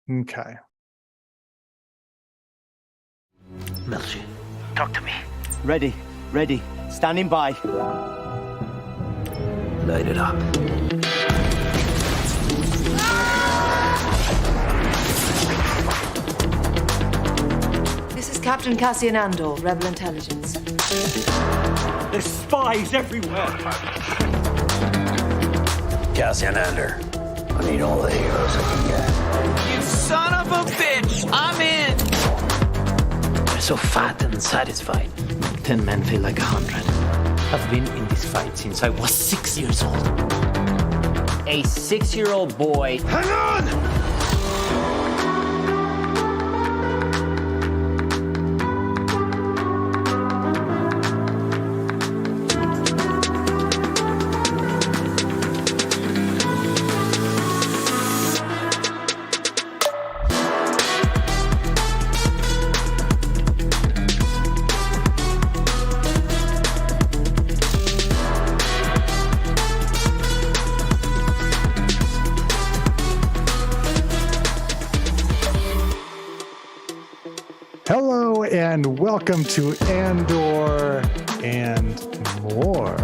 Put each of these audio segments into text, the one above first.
Okay. Melchi, talk to me. Ready. Standing by. Light it up. This is Captain Cassian Andor, Rebel Intelligence. There's spies everywhere. Cassian Andor, I need all the heroes I can get. You son of a bitch! I'm in! They're so fat and satisfied. 10 men feel like 100. I've been in this fight since I was 6 years old. A 6-year-old boy. Hang on! Hello and welcome to Andor and more.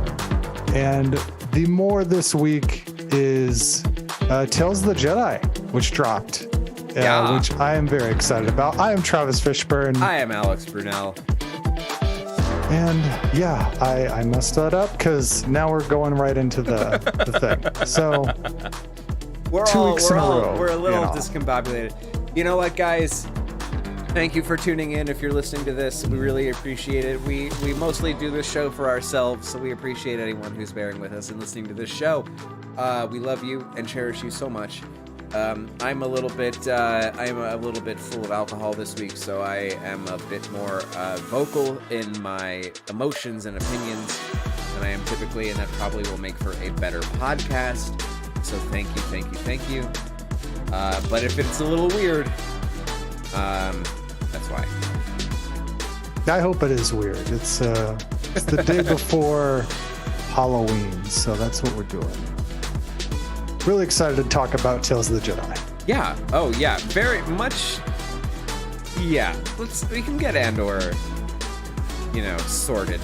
And the more this week is Tales of the Jedi, which dropped, which I am very excited about. I am Travis Fishburne. I am Alex Brunel. And yeah, I messed that up because now we're going right into the thing. So We're 2 weeks in a row. We're a little discombobulated. You know what, guys? Thank you for tuning in. If you're listening to this, we really appreciate it. We mostly do this show for ourselves, so we appreciate anyone who's bearing with us and listening to this show. We love you and cherish you so much. I'm a little bit full of alcohol this week, so I am a bit more vocal in my emotions and opinions than I am typically, and that probably will make for a better podcast. So thank you. But if it's a little weird, that's why. I hope it is weird. It's the day before Halloween, so that's what we're doing. Really excited to talk about Tales of the Jedi. Yeah. Oh, yeah. Very much. Yeah. We can get Andor, sorted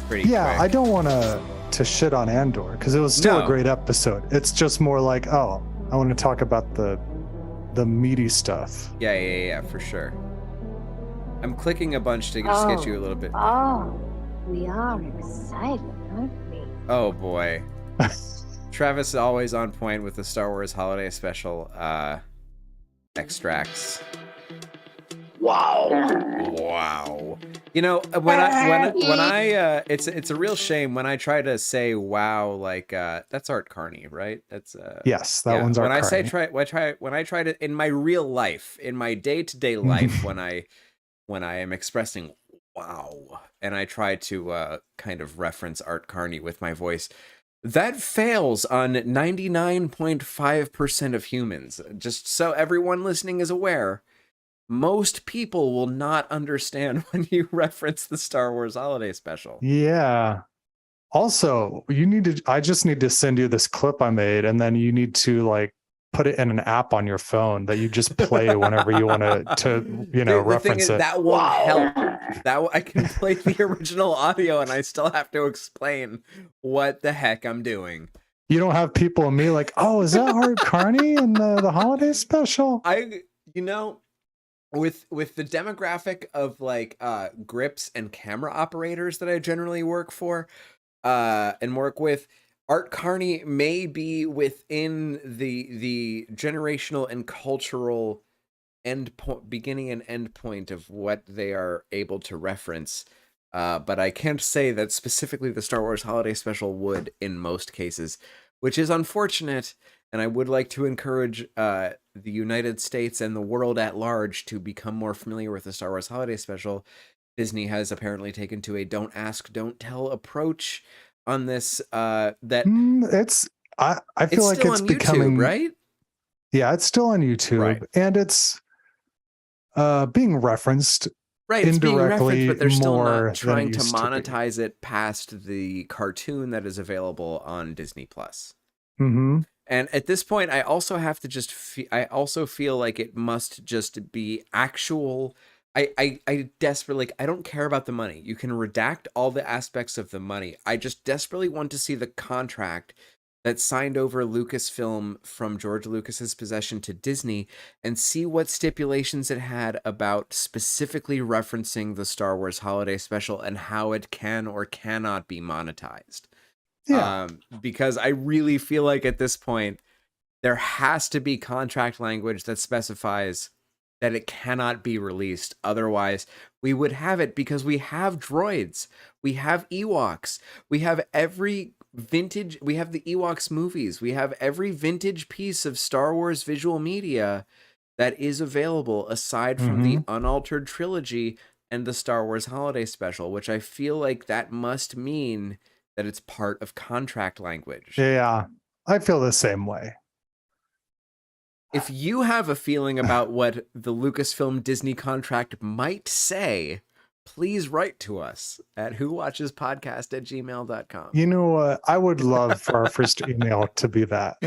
pretty quick. I don't want to shit on Andor because it was still a great episode. It's just more like, I want to talk about the meaty stuff. Yeah, for sure. I'm clicking a bunch to just get you a little bit. Oh, we are excited, aren't we? Oh, boy. Travis is always on point with the Star Wars Holiday Special extracts. Wow. When I it's a real shame when I try to say wow, like that's Art Carney, right? That's yes, that one's Art Carney. When I try to in my real life, in my day-to-day life, when I am expressing wow, and I try to kind of reference Art Carney with my voice, that fails on 99.5% of humans. Just so everyone listening is aware. Most people will not understand when you reference the Star Wars Holiday Special. Yeah. Also, I just need to send you this clip I made, and then you need to put it in an app on your phone that you just play whenever you want to reference it. That won't help. I can play the original audio and I still have to explain what the heck I'm doing. You don't have people and me like, is that Art Carney in the Holiday Special? With the demographic of grips and camera operators that I generally work for and work with, Art Carney may be within the generational and cultural beginning and end point of what they are able to reference. But I can't say that specifically the Star Wars Holiday Special would in most cases, which is unfortunate. And I would like to encourage the United States and the world at large to become more familiar with the Star Wars Holiday Special. Disney has apparently taken to a don't ask, don't tell approach on this. I feel like it's on becoming YouTube, right? Yeah, it's still on YouTube, right. And it's being referenced. Right, it's being referenced, but they're still not trying to monetize it past the cartoon that is available on Disney Plus. Mm-hmm. And at this point, I also have to just I also feel like it must just be actual. I desperately, like, I don't care about the money. You can redact all the aspects of the money. I just desperately want to see the contract that signed over Lucasfilm from George Lucas's possession to Disney and see what stipulations it had about specifically referencing the Star Wars Holiday Special and how it can or cannot be monetized. Yeah. Because I really feel like at this point, there has to be contract language that specifies that it cannot be released. Otherwise, we would have it because we have droids, we have Ewoks, we have every vintage, we have the Ewoks movies, we have every vintage piece of Star Wars visual media that is available aside from the unaltered trilogy and the Star Wars Holiday Special, which I feel like that must mean that it's part of contract language. Yeah. I feel the same way. If you have a feeling about what the Lucasfilm Disney contract might say, please write to us at whowatchespodcast@gmail.com. You know, I would love for our first email to be that.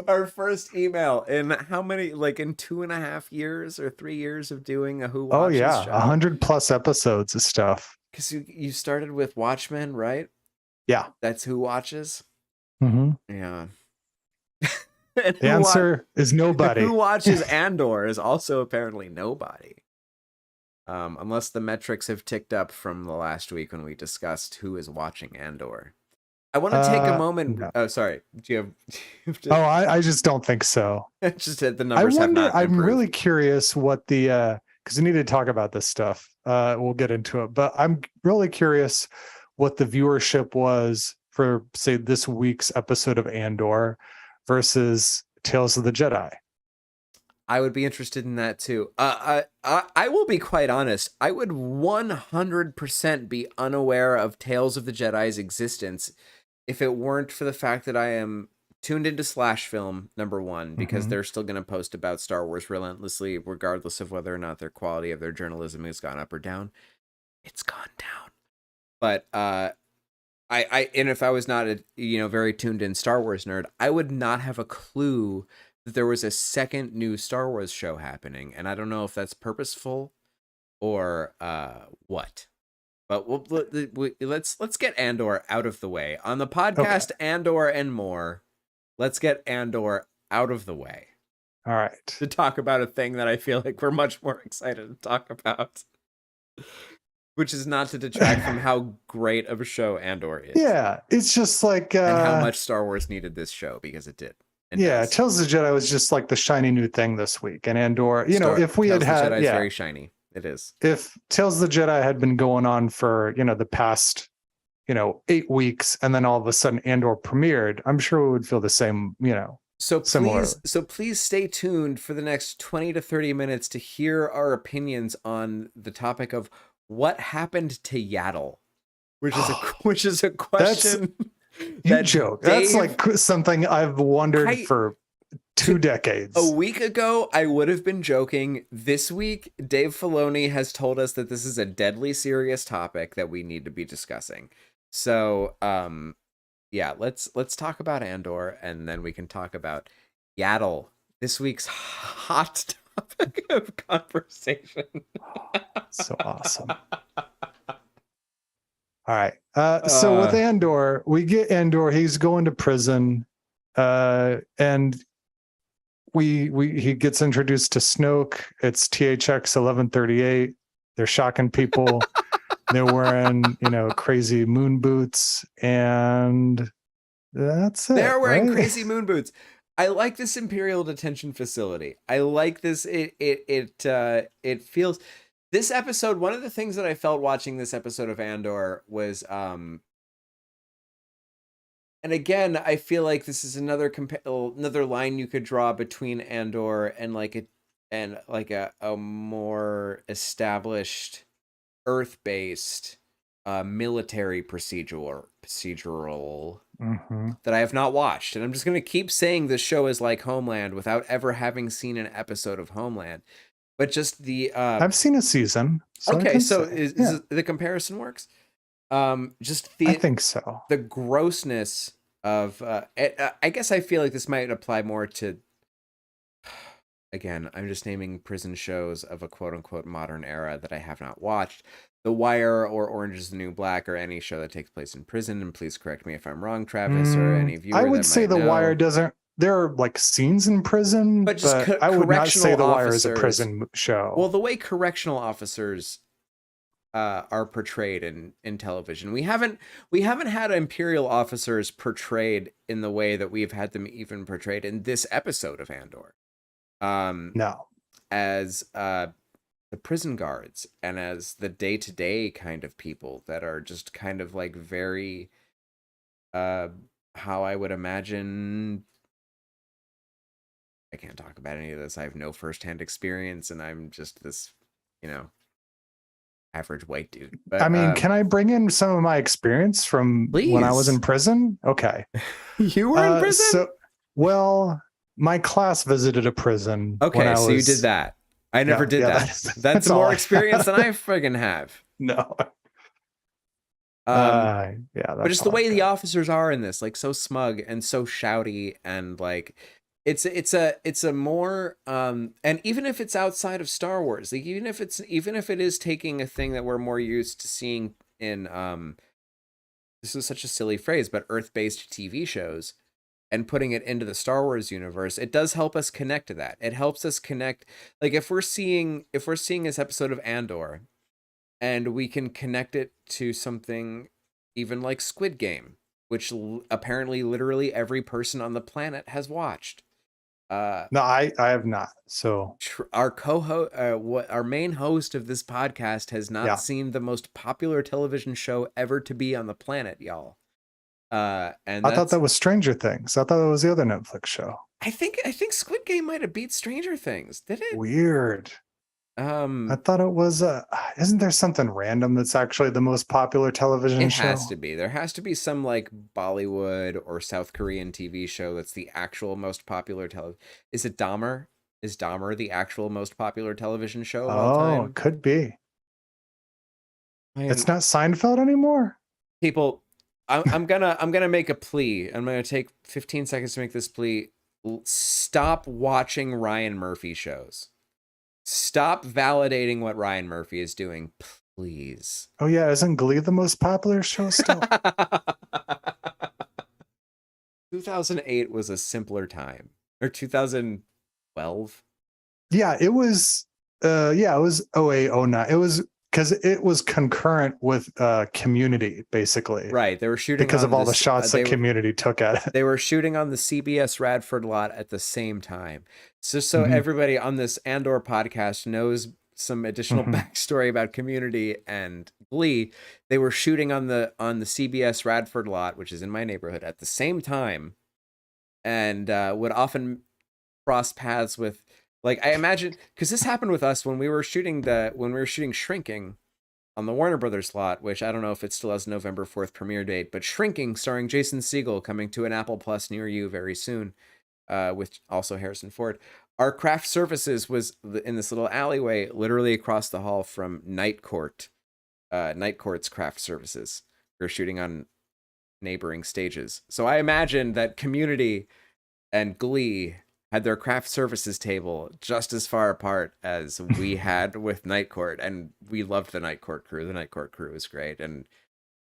Our first email in how many, like in 2.5 years or 3 years of doing a Who Watches show? 100+ episodes of stuff. Because you started with Watchmen, right? Yeah. That's Who Watches? Yeah. The answer is nobody. Who watches Andor is also apparently nobody. Unless the metrics have ticked up from the last week when we discussed who is watching Andor. I want to take a moment. No. Oh, sorry. Do you have to... I just don't think so. Just that the numbers have not I'm improved. really curious what the because we need to talk about this stuff. We'll get into it, but I'm really curious what the viewership was for, say, this week's episode of Andor versus Tales of the Jedi. I would be interested in that too. I will be quite honest. I would 100% be unaware of Tales of the Jedi's existence if it weren't for the fact that I am tuned into Slash Film, number one, because they're still going to post about Star Wars relentlessly, regardless of whether or not their quality of their journalism has gone up or down. It's gone down. But and if I was not a very tuned in Star Wars nerd, I would not have a clue that there was a second new Star Wars show happening, and I don't know if that's purposeful or what. But let's get Andor out of the way on the podcast. Okay. Andor and more. Let's get Andor out of the way. All right, to talk about a thing that I feel like we're much more excited to talk about. Which is not to detract from how great of a show Andor is. Yeah, it's just like... and how much Star Wars needed this show, because it did. Yeah, Tales of the Jedi was just like the shiny new thing this week. And Andor, if we Tales had... Tales of the Jedi is very shiny. It is. If Tales of the Jedi had been going on for, the past, 8 weeks, and then all of a sudden Andor premiered, I'm sure we would feel the same, similar. Please stay tuned for the next 20 to 30 minutes to hear our opinions on the topic of what happened to Yaddle, which is a question. You joke. That's like something I've wondered for 2 decades. A week ago, I would have been joking. This week, Dave Filoni has told us that this is a deadly serious topic that we need to be discussing. So, let's talk about Andor, and then we can talk about Yaddle, this week's hot topic of conversation. So awesome. All right. So with Andor, we get Andor. He's going to prison, and he gets introduced to Snoke. It's THX 1138. They're shocking people. They're wearing, crazy moon boots, and that's it. They're wearing crazy moon boots. I like this Imperial detention facility. I like this. It feels. This episode, one of the things that I felt watching this episode of Andor was, and again, I feel like this is another line you could draw between Andor and a more established Earth-based military procedural that I have not watched, and I'm just gonna keep saying this show is like Homeland without ever having seen an episode of Homeland. But just the I've seen a season. So okay, so is the comparison works? I think so. The grossness of I guess I feel like this might apply more to, again, I'm just naming prison shows of a quote unquote modern era that I have not watched. The Wire or Orange is the New Black or any show that takes place in prison. And please correct me if I'm wrong, Travis, or any viewer. I would that say might The know. Wire doesn't. There are like scenes in prison, But just I would not say correctional The Wire is a officers- prison show. Well, the way correctional officers are portrayed in television, we haven't had Imperial officers portrayed in the way that we've had them even portrayed in this episode of Andor. No. As the prison guards and as the day-to-day kind of people that are just kind of like very how I would imagine. I can't talk about any of this. I have no firsthand experience, and I'm just this, average white dude. But I mean, can I bring in some of my experience from when I was Please. in prison? Okay. you were in prison? Well, my class visited a prison. when Okay, I so you was- did that. I never did that. That's That's all more I experience than have. I friggin' have. No. But That's just the all way I the got. officers are in this, like so smug and so shouty, and like it's a more and even if it's outside of Star Wars, like even if it is taking a thing that we're more used to seeing in this is such a silly phrase, but Earth-based TV shows, and putting it into the Star Wars universe, it does help us connect to that. It helps us connect, like if we're seeing this episode of Andor, and we can connect it to something even like Squid Game, which apparently literally every person on the planet has watched. No, I have not. So Our co-host, our main host of this podcast, has not Yeah. seen the most popular television show ever to be on the planet, y'all. And I thought that was Stranger Things. I thought it was the other Netflix show. I think Squid Game might have beat Stranger Things. Did it? Weird. I thought it was isn't there something random that's actually the most popular television It show? has to be. There has to be some like Bollywood or South Korean TV show that's the actual most popular Is it Dahmer? Is Dahmer the actual most popular television show of all Oh, time? it could be. Man, It's not Seinfeld anymore. people. I'm gonna make a plea. I'm gonna take 15 seconds to make this plea. Stop watching Ryan Murphy shows. Stop validating what Ryan Murphy is doing, please. Oh yeah, isn't Glee the most popular show still? 2008 was a simpler time, or 2012. Yeah, it was. It was 08, 09. It was because it was concurrent with Community, basically. Right, they were shooting Because on of all the this- shots they that were- Community took at it. They were shooting on the CBS Radford lot at the same time. So Mhm. everybody on this Andor podcast knows some additional Mhm. backstory about Community and Glee. They were shooting on the CBS Radford lot, which is in my neighborhood, at the same time, and would often cross paths with, like, I imagine, because this happened with us when we were shooting Shrinking on the Warner Brothers lot, which I don't know if it still has November 4th premiere date, but Shrinking, starring Jason Segel, coming to an Apple Plus near you very soon, with also Harrison Ford. Our craft services was in this little alleyway, literally across the hall from Night Court. Night Court's craft services. We were shooting on neighboring stages. So I imagine that Community and Glee had their craft services table just as far apart as we had with Night Court, and we loved the Night Court crew. The Night Court crew was great, and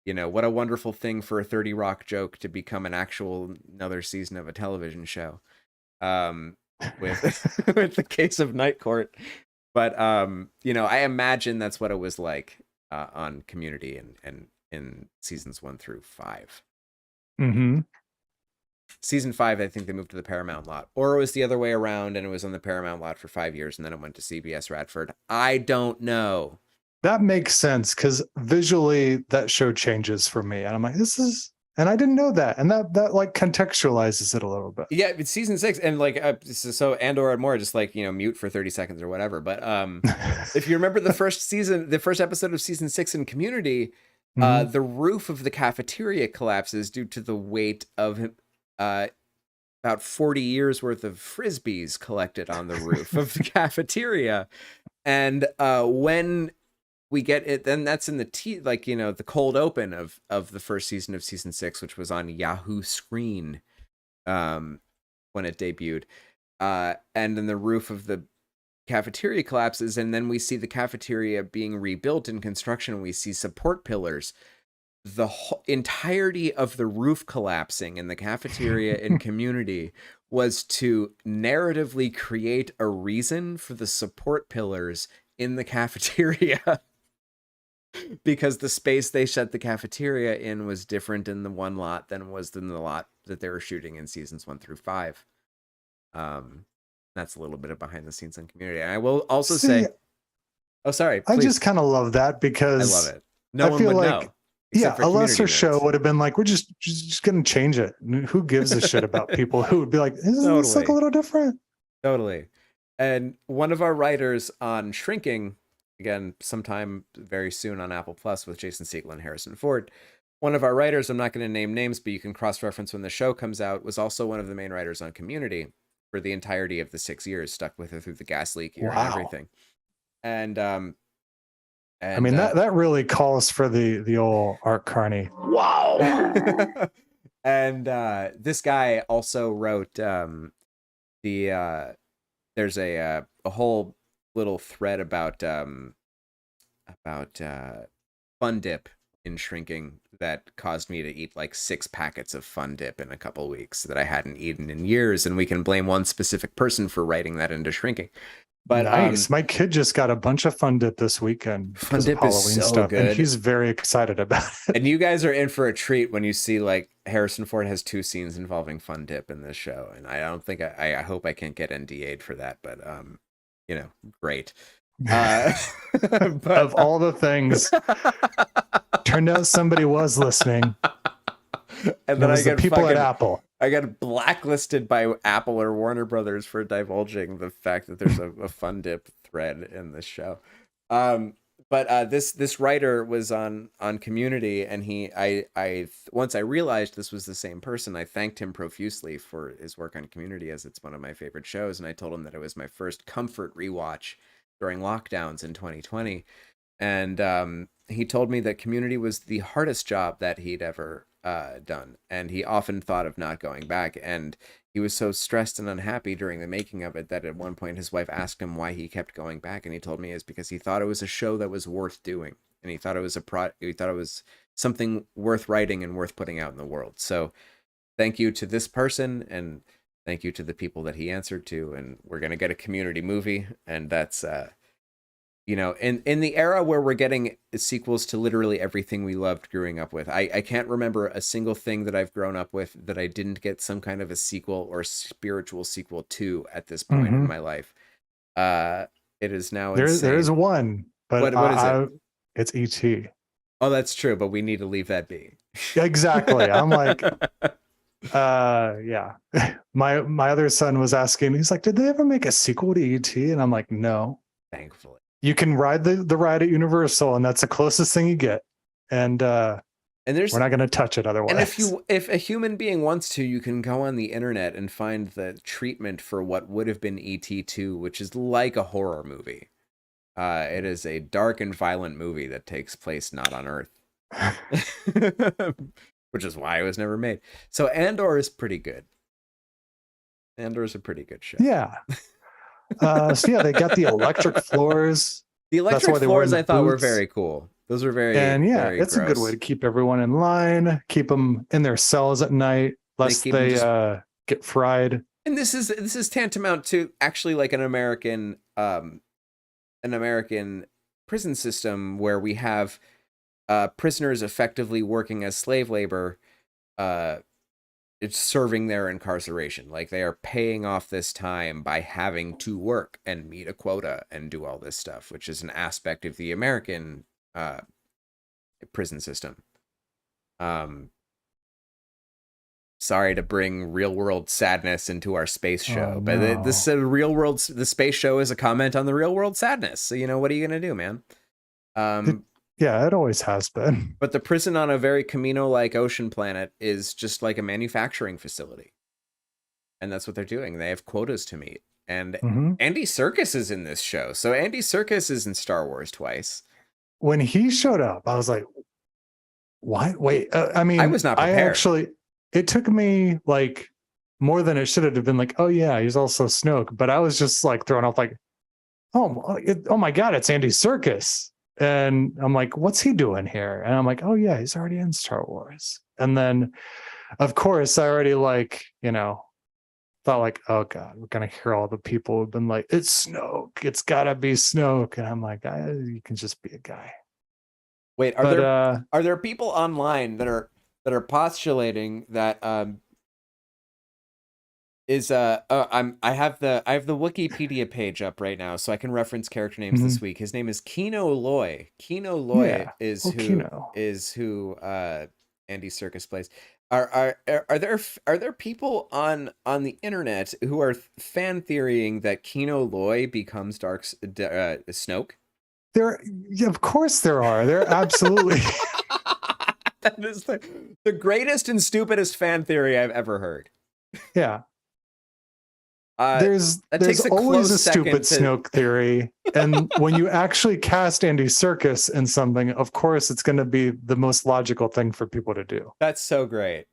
what a wonderful thing for a 30 Rock joke to become an actual another season of a television show, with with the case of Night Court. But I imagine that's what it was like on Community and in seasons 1 through 5. Mm-hmm. Season 5, I think they moved to the Paramount lot, or it was the other way around, and it was on the Paramount lot for 5 years, and then it went to CBS Radford. I don't know. That makes sense because visually that show changes for me, and I'm like, and I didn't know that, and that like contextualizes it a little bit. Yeah, it's season 6, and like so Andor and more, just like mute for 30 seconds or whatever. But if you remember the first episode of season 6 in Community, Mhm. the roof of the cafeteria collapses due to the weight of about 40 years worth of frisbees collected on the roof of the cafeteria. And when we get it. Then that's in the the cold open of the first season of season 6, which was on Yahoo Screen when it debuted. And then the roof of the cafeteria collapses, and then we see the cafeteria being rebuilt in construction. We see support pillars. The entirety of the roof collapsing in the cafeteria and community was to narratively create a reason for the support pillars in the cafeteria. Because the space they shut the cafeteria in was different in the one lot than was in the lot that they were shooting in seasons 1 through 5. That's a little bit of behind the scenes on Community. And I will also say, oh, sorry. I Please. just kind of love that because I love it. No one would know. Yeah, For a lesser nerds. show would have been like, we're just going to change it. Who gives a shit about people who would be like, isn't this like a little different? Totally. And one of our writers on Shrinking, again, sometime very soon on Apple Plus with Jason Segel and Harrison Ford, one of our writers, I'm not going to name names, but you can cross-reference when the show comes out, was also one of the main writers on Community for the entirety of the 6 years, stuck with her through the gas leak year and everything. And I mean, that really calls for the old Art Carney. Wow. And this guy also wrote there's a whole little thread about Fun Dip in Shrinking that caused me to eat like 6 packets of Fun Dip in a couple weeks that I hadn't eaten in years, and we can blame one specific person for writing that into Shrinking. But nice. My kid just got a bunch of Fun Dip this weekend. Fun Dip Halloween is so stuff, good, and he's very excited about it. And you guys are in for a treat when you see like Harrison Ford has 2 scenes involving Fun Dip in this show, and I don't think I hope I can't get NDA'd for that, but great. But, of all the things, turned out somebody was listening. And then I get people at Apple. I got blacklisted by Apple or Warner Brothers for divulging the fact that there's a Fun Dip thread in this show. But this writer was on Community, and I once I realized this was the same person, I thanked him profusely for his work on Community, as it's one of my favorite shows, and I told him that it was my first comfort rewatch during lockdowns in 2020. And he told me that Community was the hardest job that he'd ever done, and he often thought of not going back, and he was so stressed and unhappy during the making of it that at one point his wife asked him why he kept going back, and he told me it's because he thought it was a show that was worth doing, and he thought it was something worth writing and worth putting out in the world. So thank you to this person, and thank you to the people that he answered to, and we're going to get a Community movie, and that's in the era where we're getting sequels to literally everything we loved growing up with. I can't remember a single thing that I've grown up with that I didn't get some kind of a sequel or spiritual sequel to at this point in my life. It is now insane. There's one, but what is it? It's E.T. Oh, that's true, but we need to leave that be. Exactly. I'm like, yeah. My other son was asking, he's like, did they ever make a sequel to E.T.? And I'm like, no. Thankfully. You can ride the ride at Universal, and that's the closest thing you get. And we're not going to touch it otherwise. And if a human being wants to, you can go on the internet and find the treatment for what would have been E.T. 2, which is like a horror movie. It is a dark and violent movie that takes place not on Earth, which is why it was never made. So Andor is pretty good. Andor is a pretty good show. Yeah. So yeah, they got the electric floors. The electric floors I thought were very cool. Those were very, and yeah, very it's gross. a good way to keep everyone in line, keep them in their cells at night, lest they get fried. And this is tantamount to actually like an American prison system where we have prisoners effectively working as slave labor, it's serving their incarceration. Like they are paying off this time by having to work and meet a quota and do all this stuff, which is an aspect of the American prison system. Sorry to bring real world sadness into our space show, but this real world, the space show is a comment on the real world sadness. So, what are you going to do, man? Yeah, it always has been. But the prison on a very Camino-like ocean planet is just like a manufacturing facility. And that's what they're doing. They have quotas to meet. And Andy Serkis is in this show. So Andy Serkis is in Star Wars twice. when he showed up, I was like, what? Wait, I mean, I was not prepared. It took me like more than it should have been like, oh yeah, he's also Snoke. But I was just like thrown off like, oh my God, it's Andy Serkis. And I'm like, what's he doing here? And I'm like, oh yeah, he's already in Star Wars. And then of course I already like, thought like, oh God, we're going to hear all the people who've been like, it's Snoke. It's gotta be Snoke. And I'm like, you can just be a guy. Wait, are there people online that are postulating that I have the Wikipedia page up right now, so I can reference character names this week. His name is Kino Loy. Kino Loy is who Andy Serkis plays. Are there people on the internet who are fan theorying that Kino Loy becomes Snoke? Of course there are. There absolutely. That is the greatest and stupidest fan theory I've ever heard. Yeah. There's always a stupid Snoke theory. And when you actually cast Andy Serkis in something, of course it's going to be the most logical thing for people to do. That's so great.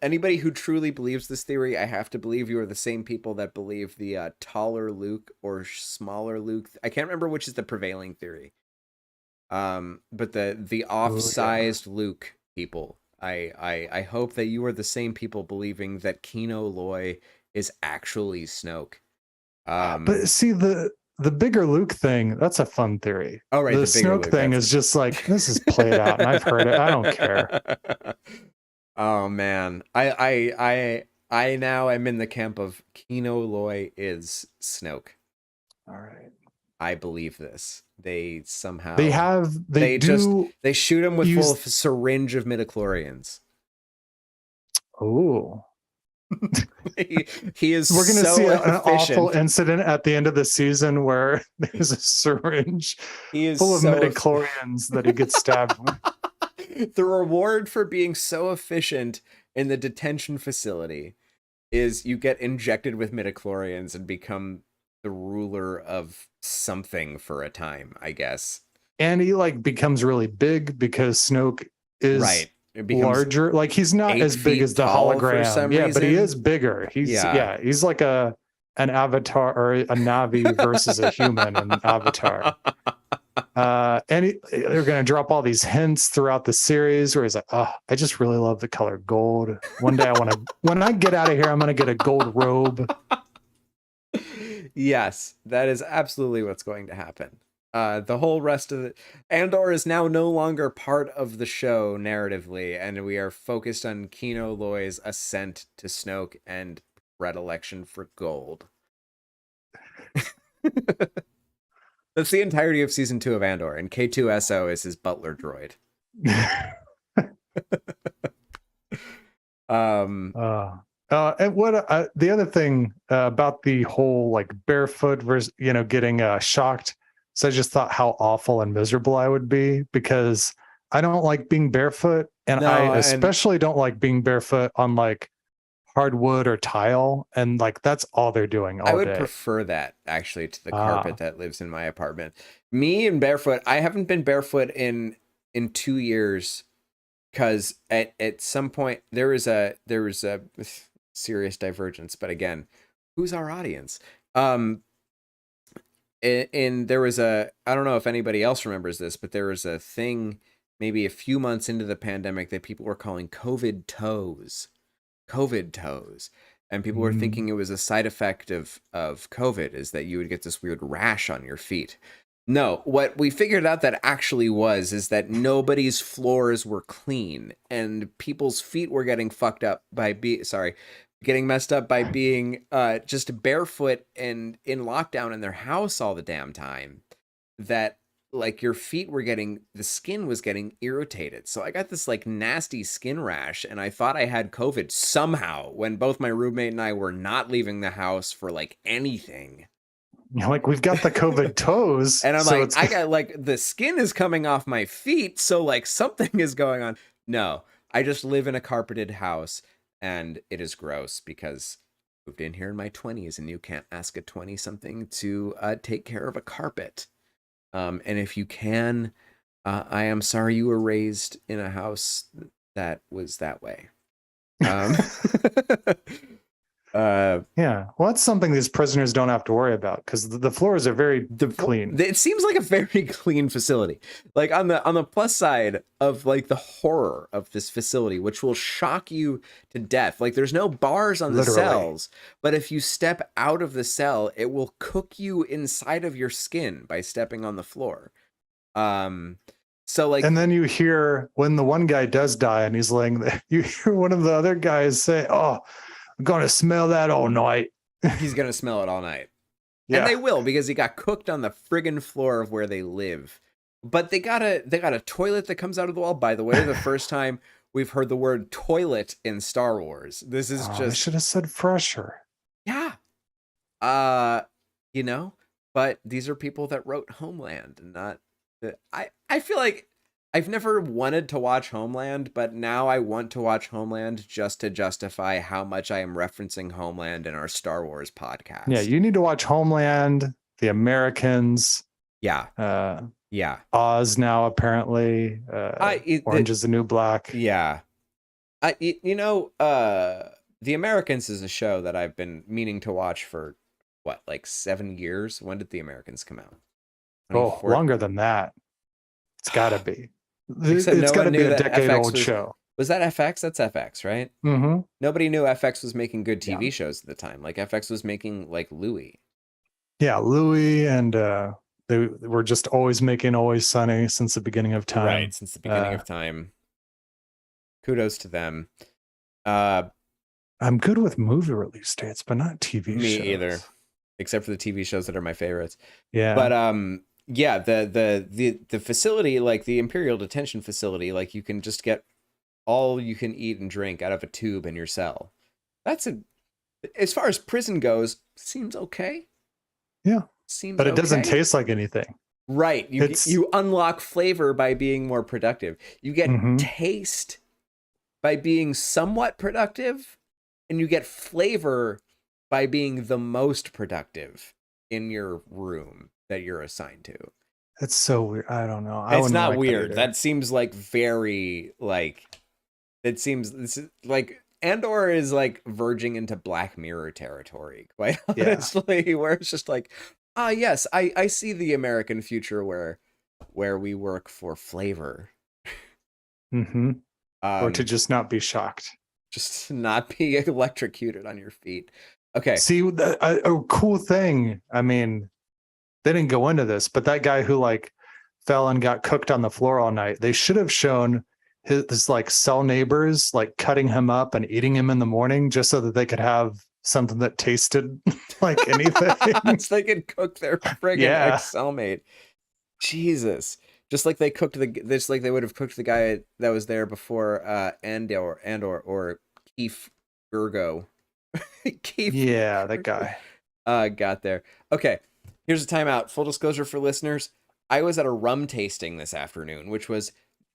Anybody who truly believes this theory, I have to believe you are the same people that believe the taller Luke or smaller Luke. I can't remember which is the prevailing theory. But the off-sized Luke people. I hope that you are the same people believing that Kino Loy is actually Snoke. But see, the bigger Luke thing, that's a fun theory. Oh, right. The Snoke thing is just like, this is played out and I've heard it. I don't care. Oh man. I now am in the camp of Kino Loy is Snoke. All right. I believe this. They somehow they shoot him with full syringe of midichlorians. Oh. he is. We're going to so see an efficient. awful incident at the end of the season where there's a syringe full of midichlorians that he gets stabbed with. The reward for being so efficient in the detention facility is you get injected with midichlorians and become the ruler of something for a time, I guess. And he like becomes really big because Snoke is right. Larger. Like he's not as big as the hologram. Yeah, but he is bigger. He's like an avatar or a Navi versus a human in Avatar. And they're going to drop all these hints throughout the series where he's like, oh, I just really love the color gold. One day when I get out of here, I'm going to get a gold robe. Yes, that is absolutely what's going to happen. The whole rest of Andor is now no longer part of the show narratively, and we are focused on Kino Loy's ascent to Snoke and predilection for gold. That's the entirety of season 2 of Andor, and K2SO is his butler droid. And what the other thing about the whole like barefoot versus getting shocked. So I just thought how awful and miserable I would be because I don't like being barefoot, and I especially don't like being barefoot on like hardwood or tile, and like that's all they're doing all day. I would prefer that actually to the carpet that lives in my apartment. Me and barefoot, I haven't been barefoot in 2 years because at some point there was a serious divergence, but again, who's our audience? And there was I don't know if anybody else remembers this, but there was a thing maybe a few months into the pandemic that people were calling COVID toes. And people were thinking it was a side effect of COVID, is that you would get this weird rash on your feet. No, what we figured out that actually is that nobody's floors were clean and people's feet were getting fucked up by getting messed up by being just barefoot and in lockdown in their house all the damn time, that like your feet were the skin was getting irritated. So I got this like nasty skin rash, and I thought I had COVID somehow when both my roommate and I were not leaving the house for like anything. You're like, we've got the COVID toes. And I'm like, I got like the skin is coming off my feet. So like something is going on. No, I just live in a carpeted house. And it is gross because moved in here in my 20s, and you can't ask a 20-something to take care of a carpet. And if you can, I am sorry you were raised in a house that was that way. Yeah, well, that's something these prisoners don't have to worry about because the floors are very clean. It seems like a very clean facility. Like on the plus side of like the horror of this facility, which will shock you to death. Like there's no bars on the Literally. cells, but if you step out of the cell, it will cook you inside of your skin by stepping on the floor. So like, And then you hear when the one guy does die and he's laying there, you hear one of the other guys say, "Oh, I'm gonna smell that all night." he's gonna smell it all night. Yeah. And they will, because he got cooked on the friggin' floor of where they live. But they got a toilet that comes out of the wall. By the way, the first time we've heard the word toilet in Star Wars. This is I just, should have said fresher. yeah. You know, but these are people that wrote Homeland, and not I feel like I've never wanted to watch Homeland, but now I want to watch Homeland just to justify how much I am referencing Homeland in our Star Wars podcast. Yeah, you need to watch Homeland, The Americans. Yeah. Oz now apparently. Orange is the New Black. Yeah. The Americans is a show that I've been meaning to watch for what, like 7 years? When did The Americans come out? Oh, 24? longer than that. It's got to be. Except It's no got to one be knew a that decade-old FX show. Was that FX? That's FX, right? Mm-hmm. Nobody knew FX was making good TV shows at the time. Like FX was making like Louie. Yeah, Louis, and they were just always making Always Sunny since the beginning of time. Right, since the beginning of time. Kudos to them. I'm good with movie release dates, but not TV shows. Me either, except for the TV shows that are my favorites. Yeah. But yeah, the facility, like the Imperial detention facility, like you can just get all you can eat and drink out of a tube in your cell. As far as prison goes, seems okay. Yeah. Seems but it doesn't okay. taste like anything. Right. You unlock flavor by being more productive. You get taste by being somewhat productive, and you get flavor by being the most productive in your room that you're assigned to. It's so weird. I don't know. It's not weird. That seems like very like, it's like Andor is like verging into Black Mirror territory, quite honestly, where it's just like, yes, I see the American future where we work for flavor. Mm-hmm. Or to just not be shocked. Just to not be electrocuted on your feet. Okay. See, a cool thing. I mean, they didn't go into this, but that guy who like fell and got cooked on the floor all night, they should have shown his like cell neighbors like cutting him up and eating him in the morning just so that they could have something that tasted like anything. So they could cook their friggin' ex-cellmate. Jesus. Just like they would have cooked the guy that was there before Andor or Keith Gergo. Keith. Yeah, that guy. Got there. Okay. Here's a timeout. Full disclosure for listeners. I was at a rum tasting this afternoon, which was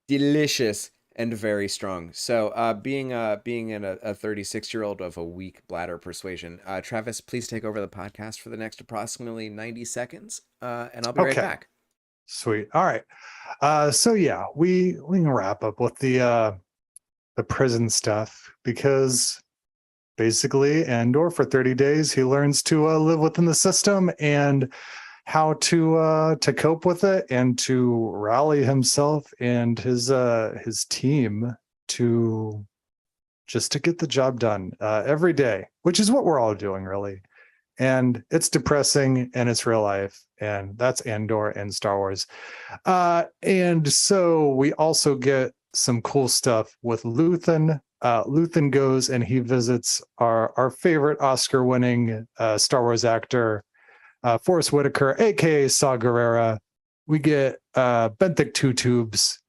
delicious and very strong. So being in a 36-year-old of a weak bladder persuasion, Travis, please take over the podcast for the next approximately 90 seconds, and I'll be right back. Sweet. All right. So yeah, we can wrap up with the prison stuff, because basically Andor for 30 days he learns to live within the system and how to cope with it and to rally himself and his team to get the job done every day, which is what we're all doing really. And it's depressing and it's real life, and that's Andor and Star Wars. And so we also get some cool stuff with Luthen. Luthen goes and he visits our favorite Oscar-winning Star Wars actor, Forrest Whitaker, aka Saw Gerrera. We get Benthic Two Tubes.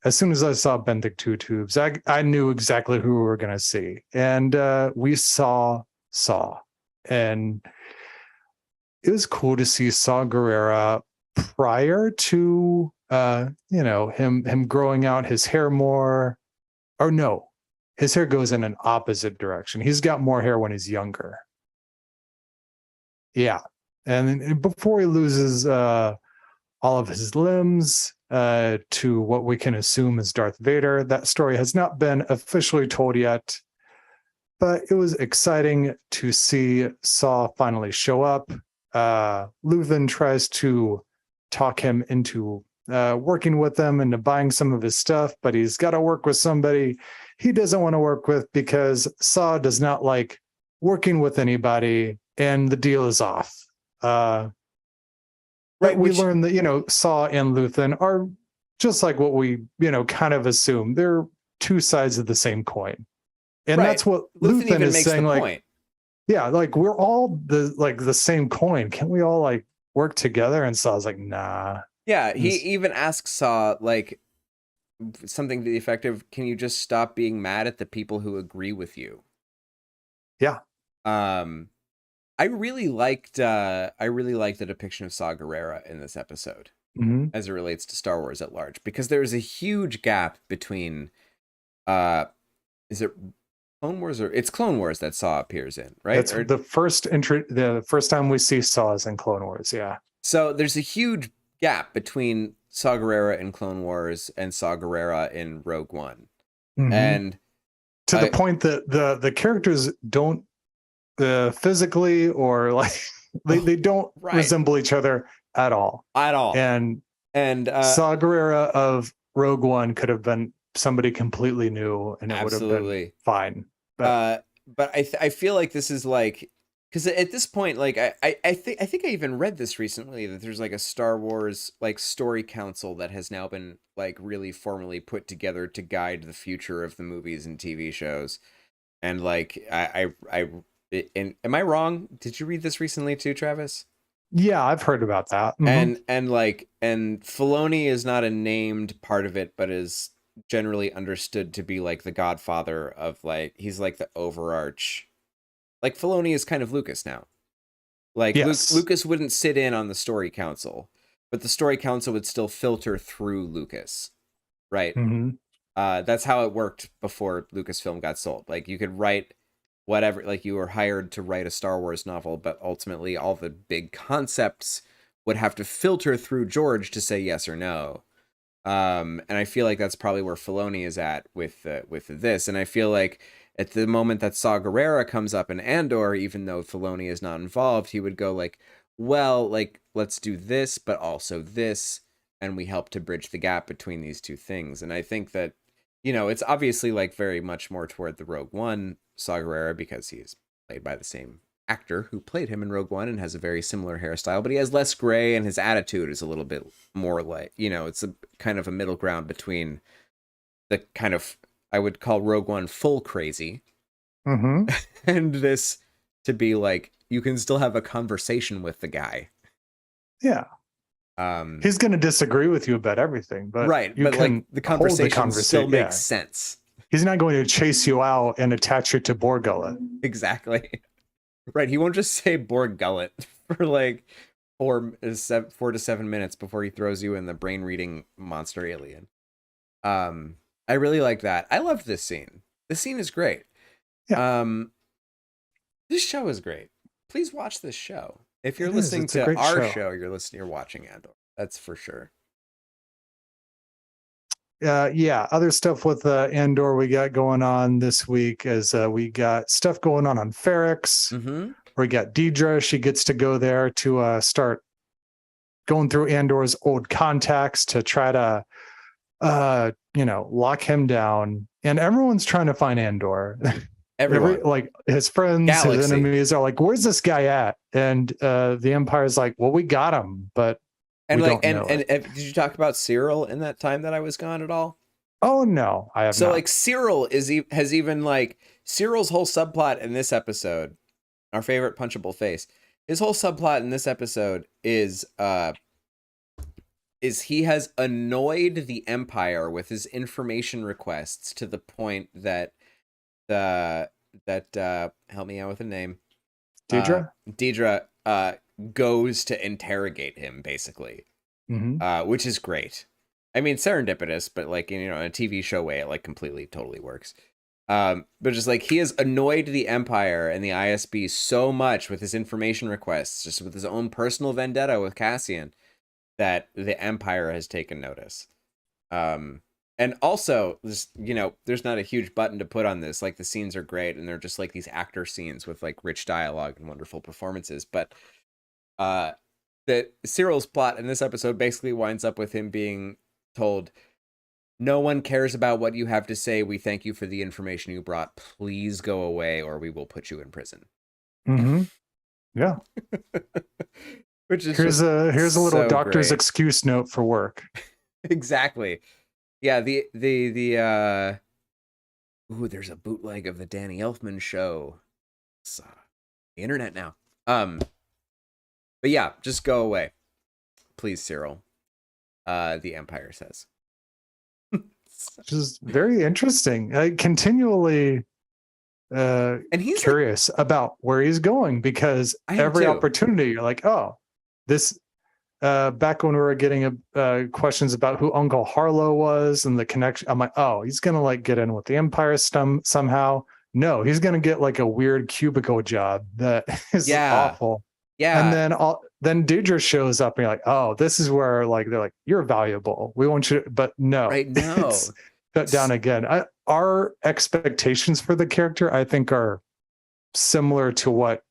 As soon as I saw Benthic Two Tubes, I knew exactly who we were going to see, and we saw. And it was cool to see Saw Gerrera prior to him growing out his hair more. Or no, his hair goes in an opposite direction. He's got more hair when he's younger. Yeah. And before he loses all of his limbs to what we can assume is Darth Vader, that story has not been officially told yet. But it was exciting to see Saw finally show up. Luthen tries to talk him into working with them and to buying some of his stuff, but he's got to work with somebody he doesn't want to work with because Saw does not like working with anybody, and the deal is off. Right. We learned that, Saw and Luthen are just like what we, kind of assume. They're two sides of the same coin. And that's what Luthen is saying, like, point. Yeah, like we're all the same coin. Can't we all like work together? And Saw's like, nah. Yeah, he even asks Saw like something to the effect of, "Can you just stop being mad at the people who agree with you?" Yeah. I really liked the depiction of Saw Gerrera in this episode as it relates to Star Wars at large, because there's a huge gap between is it Clone Wars or it's Clone Wars that Saw appears in, right? That's the first time we see Saw is in Clone Wars, yeah. So there's a huge gap between Saw Gerrera in Clone Wars and Saw Gerrera in Rogue One. And to the point that the characters don't physically or like they don't resemble each other at all. And Saw Gerrera of Rogue One could have been somebody completely new, and it would have been fine. But I feel like this is like, because at this point, like I think I even read this recently, that there's like a Star Wars like story council that has now been like really formally put together to guide the future of the movies and TV shows. And like am I wrong? Did you read this recently too, Travis? Yeah, I've heard about that. And Filoni is not a named part of it, but is generally understood to be like the godfather of like, he's like the overarch, like Filoni is kind of Lucas now. Like Lucas wouldn't sit in on the story council, but the story council would still filter through Lucas. Right. That's how it worked before Lucasfilm got sold. Like you could write whatever, like you were hired to write a Star Wars novel, but ultimately all the big concepts would have to filter through George to say yes or no. And I feel like that's probably where Filoni is at with this. And I feel like at the moment that Saw Gerrera comes up in Andor, even though Filoni is not involved, he would go like, well, like, let's do this, but also this. And we help to bridge the gap between these two things. And I think that, it's obviously like very much more toward the Rogue One Saw Gerrera, because he's played by the same actor who played him in Rogue One and has a very similar hairstyle, but he has less gray and his attitude is a little bit more like, it's a kind of a middle ground between the kind of, I would call Rogue One full crazy and this to be like, you can still have a conversation with the guy. Yeah. He's going to disagree with you about everything, but but like the conversation still makes sense. He's not going to chase you out and attach you to Borg Gullet. Exactly. Right. He won't just say Borg Gullet for like 4 to 7 minutes before he throws you in the brain reading monster alien. I really like that. I loved this scene. This scene is great. Yeah. This show is great. Please watch this show. If you're listening to our show, you're watching Andor. That's for sure. Other stuff with Andor we got going on this week is we got stuff going on Ferrix. We got Deidre. She gets to go there to start going through Andor's old contacts to try to, lock him down. And everyone's trying to find Andor. Everyone. Like his friends, his enemies are like, where's this guy at? And the Empire's like, well, we got him, but and did you talk about Cyril in that time that I was gone at all? Oh no, I have not. So like Cyril has even like Cyril's whole subplot in this episode, our favorite punchable face. His whole subplot in this episode is he has annoyed the Empire with his information requests to the point that help me out with a name. Deidre goes to interrogate him, basically, which is great. I mean, serendipitous, but like, in a TV show way, it like completely, totally works. But just like he has annoyed the Empire and the ISB so much with his information requests, just with his own personal vendetta with Cassian, that the Empire has taken notice. And also, this, there's not a huge button to put on this. Like, the scenes are great, and they're just like these actor scenes with like rich dialogue and wonderful performances. But that Cyril's plot in this episode basically winds up with him being told, "No one cares about what you have to say. We thank you for the information you brought. Please go away, or we will put you in prison." Mm-hmm. Yeah. Which is here's a little so doctor's great. excuse note for work. Exactly. Yeah. The there's a bootleg of the Danny Elfman show. It's the internet now. But yeah, just go away, please, Cyril. The Empire says. Which is very interesting. I continually And he's curious about where he's going, because I am every too. opportunity you're like, oh, this back when we were getting questions about who Uncle Harlow was and the connection, I'm like, oh, he's gonna like get in with the Empire somehow. No, he's gonna get like a weird cubicle job that is awful. Yeah. And then Deidre shows up and you're like, oh, this is where like they're like, you're valuable. We want you to, but no. Right, no. It's shut down again. Our expectations for the character, I think, are similar to what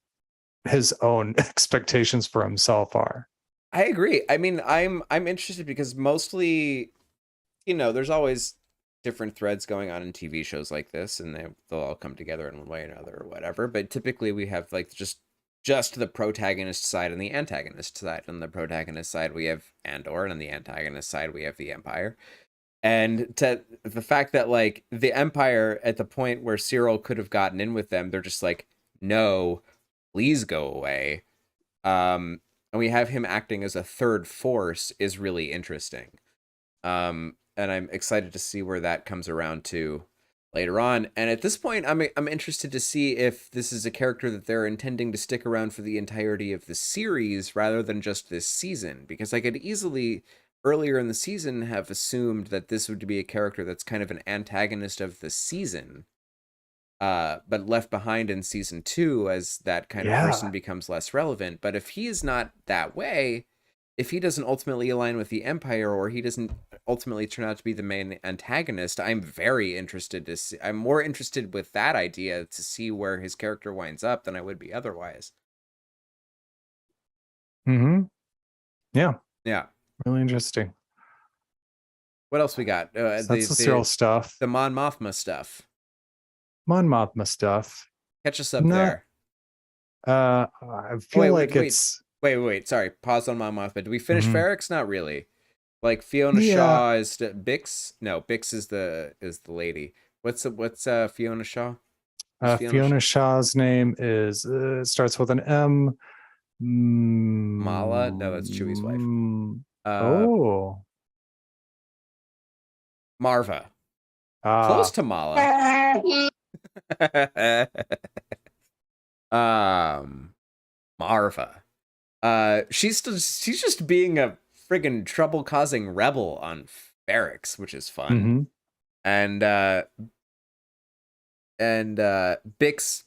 his own expectations for himself are. I agree. I mean, I'm interested because mostly, there's always different threads going on in TV shows like this, and they'll all come together in one way or another or whatever. But typically we have like just the protagonist side and the antagonist side. On the protagonist side, we have Andor, and on the antagonist side, we have the Empire. And to the fact that like the Empire, at the point where Cyril could have gotten in with them, they're just like, no, please go away. And we have him acting as a third force is really interesting. And I'm excited to see where that comes around to later on. And at this point, I'm interested to see if this is a character that they're intending to stick around for the entirety of the series rather than just this season. Because I could easily, earlier in the season, have assumed that this would be a character that's kind of an antagonist of the season, but left behind in season 2 as that kind of person becomes less relevant. But if he is not that way, if he doesn't ultimately align with the Empire, or he doesn't ultimately turn out to be the main antagonist, I'm very interested to see. I'm more interested with that idea to see where his character winds up than I would be otherwise. Mm-hmm. Yeah. Yeah. Really interesting. What else we got? So that's the Cyril stuff. The Mon Mothma stuff. Mon Mothma stuff. Catch us up there. I feel like wait. it's... Wait. Sorry. Pause on Mon Mothma. Did we finish Ferrix? Not really. Like Fiona Shaw is Bix. No, Bix is the lady. What's Fiona Shaw? Fiona Shaw's name is starts with an M. Mala? No, that's Chewie's wife. Marva. Close to Mala. Marva. She's just being a friggin' trouble-causing rebel on Ferrix, which is fun. Mm-hmm. And Bix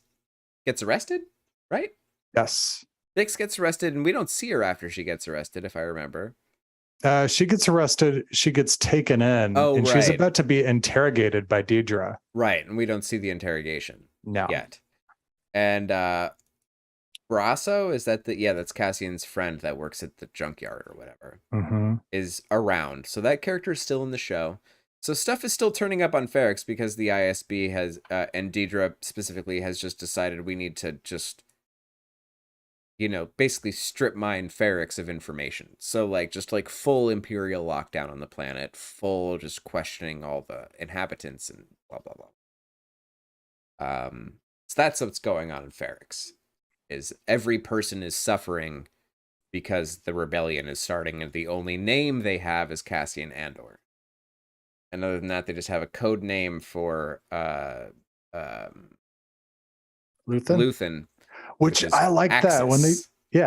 gets arrested, right? Yes. Bix gets arrested, and we don't see her after she gets arrested, if I remember. She gets arrested. She gets taken in, and she's about to be interrogated by Deidre. Right, and we don't see the interrogation yet. And Brasso, is that that's Cassian's friend that works at the junkyard or whatever, is around. So that character is still in the show. So stuff is still turning up on Ferrix because the ISB has, and Deidre specifically, has just decided we need to just, basically strip mine Ferrix of information. So like just like full Imperial lockdown on the planet, full just questioning all the inhabitants and blah blah blah. So that's what's going on in Ferrix. Is every person is suffering because the rebellion is starting, and the only name they have is Cassian Andor. And other than that, they just have a code name for Luthen, which I like Axis. that when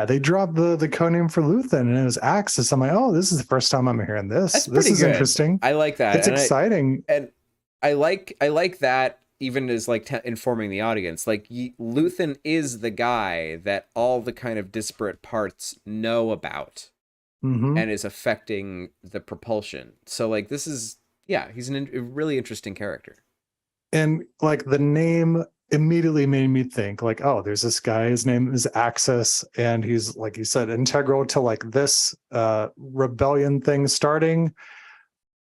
they dropped the code name for Luthen, and it was Axis. I'm like, oh, this is the first time I'm hearing this. That's this is good. Interesting. I like that. It's exciting. I like that even as like informing the audience, like Luthen is the guy that all the kind of disparate parts know about and is affecting the propulsion. So like this is, he's a really interesting character. And like the name immediately made me think like, oh, there's this guy, his name is Axis, and he's, like you said, integral to like this rebellion thing starting.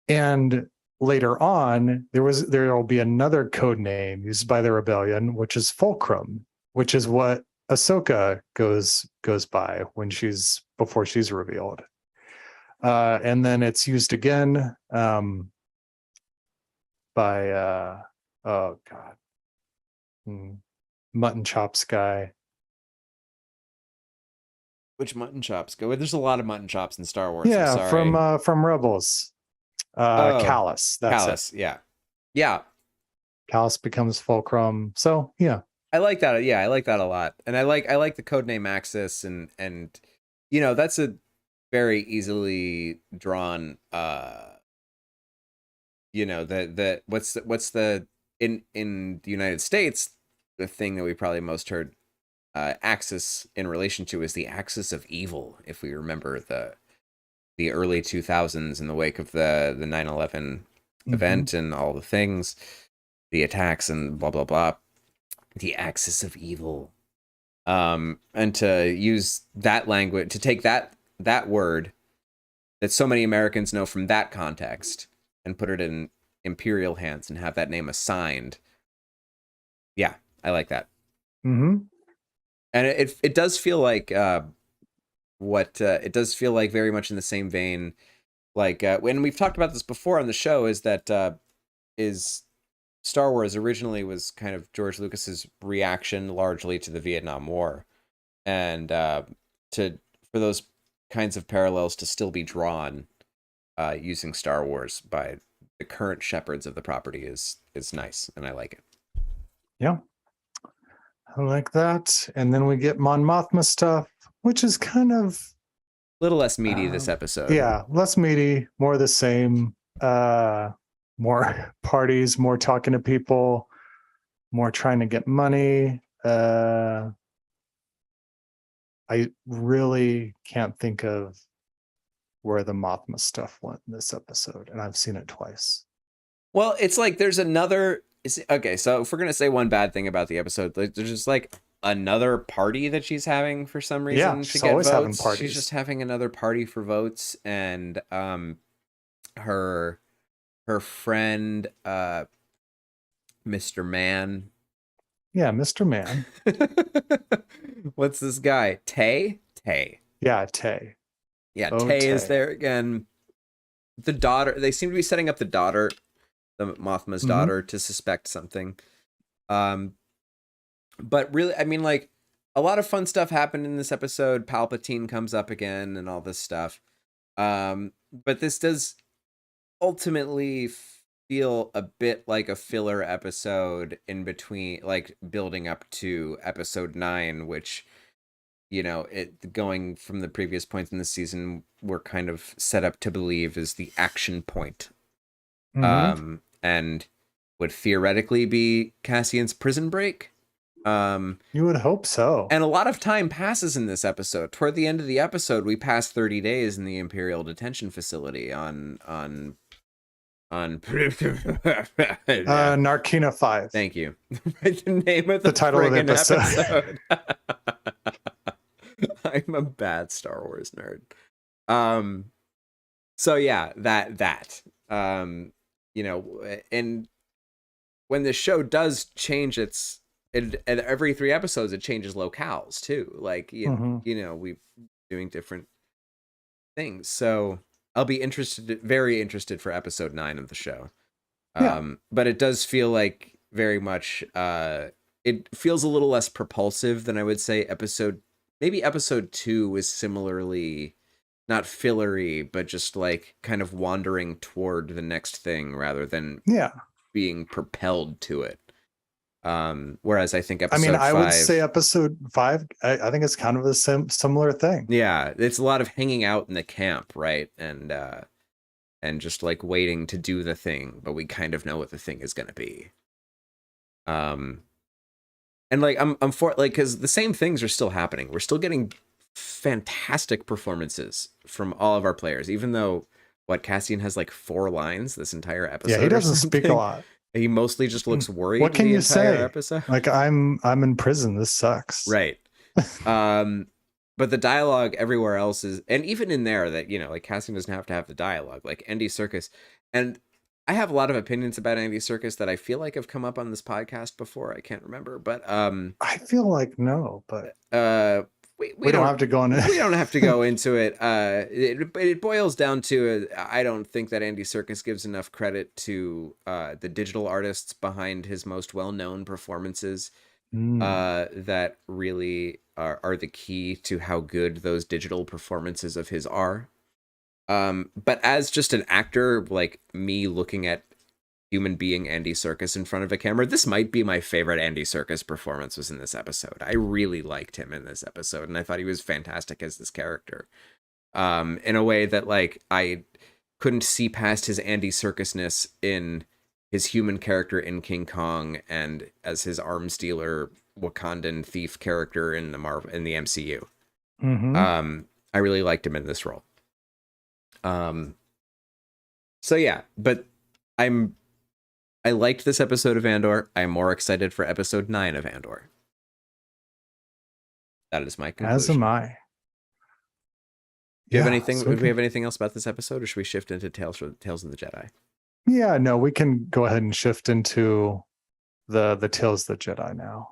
And later on, there will be another code name used by the rebellion, which is Fulcrum, which is what Ahsoka goes by before she's revealed. And then it's used again by oh god, Mutton Chops guy. Which Mutton Chops go? There's a lot of Mutton Chops in Star Wars. Yeah, from Rebels. Callus. That's Callus, it. Yeah. Callus becomes Fulcrum. So yeah. I like that. Yeah, I like that a lot. And I like the codename Axis, and you know, that's a very easily drawn you know, the what's the in the United States, the thing that we probably most heard Axis in relation to is the axis of evil, if we remember the early 2000s in the wake of the 9/11 event and all the things, the attacks and blah blah blah, the axis of evil, and to use that language, to take that word that so many Americans know from that context and put it in Imperial hands and have that name assigned. Yeah, I like that. And it does feel like it does feel like very much in the same vein, like when we've talked about this before on the show, is that is Star Wars originally was kind of George Lucas's reaction largely to the Vietnam War, and for those kinds of parallels to still be drawn using Star Wars by the current shepherds of the property is nice, and I like it. Yeah, I like that. And then we get Mon Mothma stuff, which is kind of a little less meaty this episode. Yeah, less meaty, more of the same. More parties, more talking to people, more trying to get money. I really can't think of where the Mothma stuff went in this episode, and I've seen it twice. Well, it's like there's another. Okay, so if we're gonna say one bad thing about the episode, there's just like another party that she's having for some reason. Yeah, she's always having parties. She's just having another party for votes, and her friend Mr. Man. Yeah, Mr. Man. What's this guy? Tay? Yeah, Tay. Yeah, Tay is there again. The daughter, they seem to be setting up the daughter, the Mothma's daughter, to suspect something. But really, I mean, like, a lot of fun stuff happened in this episode. Palpatine comes up again and all this stuff. But this does ultimately feel a bit like a filler episode in between, like building up to episode 9, which, you know, it going from the previous points in the season, we're kind of set up to believe is the action point. And would theoretically be Cassian's prison break. You would hope so. And a lot of time passes in this episode. Toward the end of the episode, we pass 30 days in the Imperial detention facility on Narkina 5. Thank you. The name of the title of the episode. I'm a bad Star Wars nerd. So yeah, that you know, and when the show does change its, and every 3 episodes it changes locales too, like you know, we doing different things. So I'll be very interested for episode 9 of the show. But it does feel like very much it feels a little less propulsive than I would say maybe episode 2 was similarly not fillery, but just like kind of wandering toward the next thing rather than being propelled to it. Whereas I think episode 5... I would say episode 5, I think it's kind of a similar thing. Yeah, it's a lot of hanging out in the camp, right? And just like waiting to do the thing, but we kind of know what the thing is going to be. And like I'm for like because the same things are still happening. We're still getting fantastic performances from all of our players, even though Cassian has like 4 lines this entire episode. Yeah, he or doesn't speak a something. lot. He mostly just looks worried. What can the you entire say? Episode. Like I'm in prison. This sucks. Right. But the dialogue everywhere else is, and even in there, that like Cassian doesn't have to have the dialogue. Like Andy Serkis, and I have a lot of opinions about Andy Serkis that I feel like have come up on this podcast before. I can't remember, but I feel like no, but we don't have to go into. We don't have to go into it. It boils down to I don't think that Andy Serkis gives enough credit to the digital artists behind his most well-known performances. That really are the key to how good those digital performances of his are. But as just an actor, like me looking at human being Andy Serkis in front of a camera, this might be my favorite Andy Serkis performance was in this episode. I really liked him in this episode, and I thought he was fantastic as this character. In a way that like I couldn't see past his Andy Serkisness in his human character in King Kong and as his arms dealer Wakandan thief character in the MCU. I really liked him in this role. So yeah, but I liked this episode of Andor. I'm more excited for episode 9 of Andor. That is my conclusion. As am I. Do we have anything else about this episode, or should we shift into Tales of the Jedi? Yeah, no, we can go ahead and shift into the Tales of the Jedi now.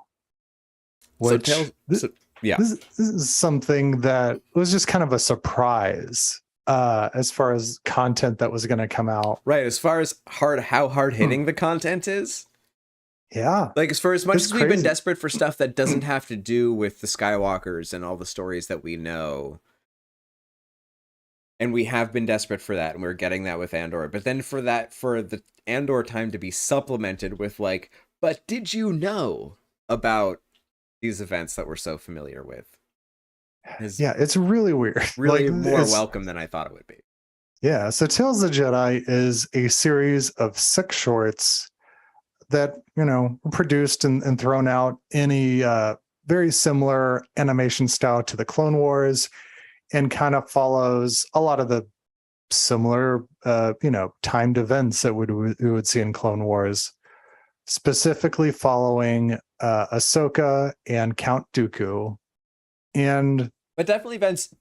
This is something that was just kind of a surprise as far as content that was going to come out. Right, as far as how hard hitting the content is. Yeah. Like as much as we've been crazy. desperate for stuff that doesn't have to do with the Skywalkers and all the stories that we know. And we have been desperate for that, and we're getting that with Andor. But then for the Andor time to be supplemented with like, but did you know about these events that we're so familiar with? It's really weird. Really more welcome than I thought it would be. Yeah, so Tales of the Jedi is a series of 6 shorts that, were produced and thrown out in a very similar animation style to the Clone Wars, and kind of follows a lot of the similar, timed events that we would see in Clone Wars, specifically following Ahsoka and Count Dooku. But definitely events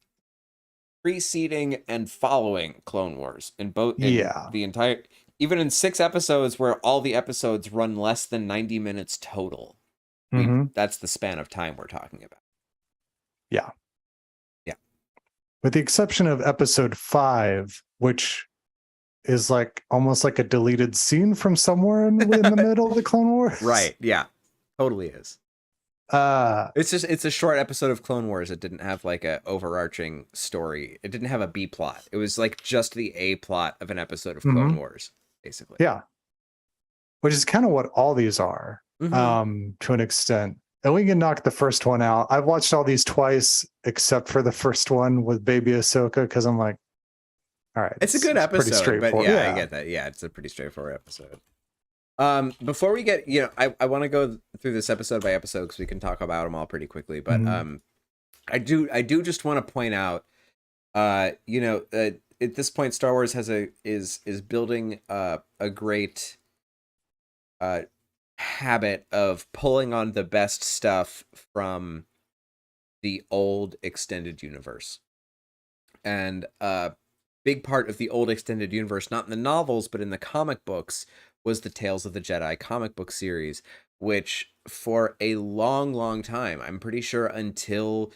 preceding and following Clone Wars the entire, even in 6 episodes where all the episodes run less than 90 minutes total. That's the span of time we're talking about. Yeah. With the exception of episode 5, which is like almost like a deleted scene from somewhere in the middle of the Clone Wars. Right. Yeah. Totally is. It's a short episode of Clone Wars. It didn't have like a overarching story. It didn't have a B plot. It was like just the A plot of an episode of Clone Wars, basically. Yeah. Which is kind of what all these are, to an extent. And we can knock the first one out. I've watched all these twice, except for the first one with Baby Ahsoka, because I'm like, all right. It's a good episode, but yeah, I get that. Yeah, it's a pretty straightforward episode. Before we get, I want to go through this episode by episode because we can talk about them all pretty quickly. But I do just want to point out, at this point, Star Wars is building a great habit of pulling on the best stuff from the old extended universe. And big part of the old extended universe, not in the novels, but in the comic books, was the Tales of the Jedi comic book series, which for a long, long time, I'm pretty sure until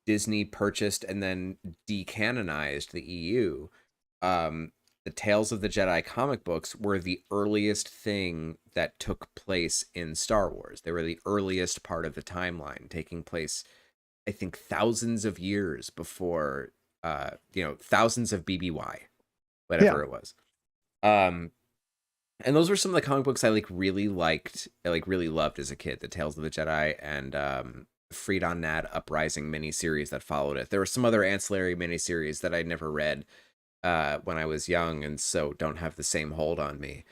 Disney purchased and then decanonized the EU, the Tales of the Jedi comic books were the earliest thing that took place in Star Wars. They were the earliest part of the timeline, taking place, I think, thousands of years before, thousands of BBY, whatever it was. And those were some of the comic books I really liked, really loved as a kid. The Tales of the Jedi and Freed on Nad Uprising miniseries that followed it. There were some other ancillary miniseries that I never read when I was young, and so don't have the same hold on me.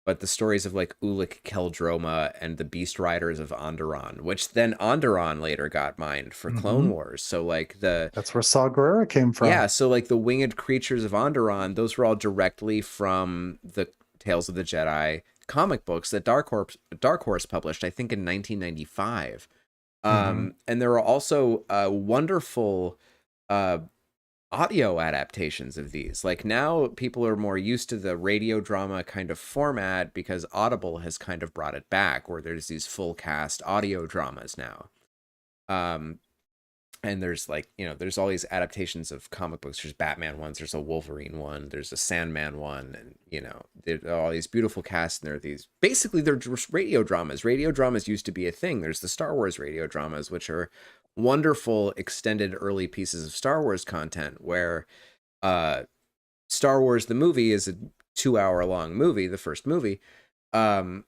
but the stories of like Ulic Keldroma and the Beast Riders of Onderon, which then Onderon later got mined for Clone Wars. So like That's where Saw Gerrera came from. yeah, so like the winged creatures of Onderon, those were all directly from the Tales of the Jedi comic books that Dark Horse published, I think in 1995. And there are also wonderful audio adaptations of these. Like now people are more used to the radio drama kind of format because Audible has kind of brought it back, where there's these full cast audio dramas now. And there's like, you know, there's all these adaptations of comic books. There's Batman ones, there's a Wolverine one, there's a Sandman one, and you know, there are all these beautiful casts, and there are these, basically they're just radio dramas. Radio dramas used to be a thing. There's the Star Wars radio dramas, which are wonderful extended early pieces of Star Wars content, where Star Wars the movie is a 2-hour long movie, the first movie, and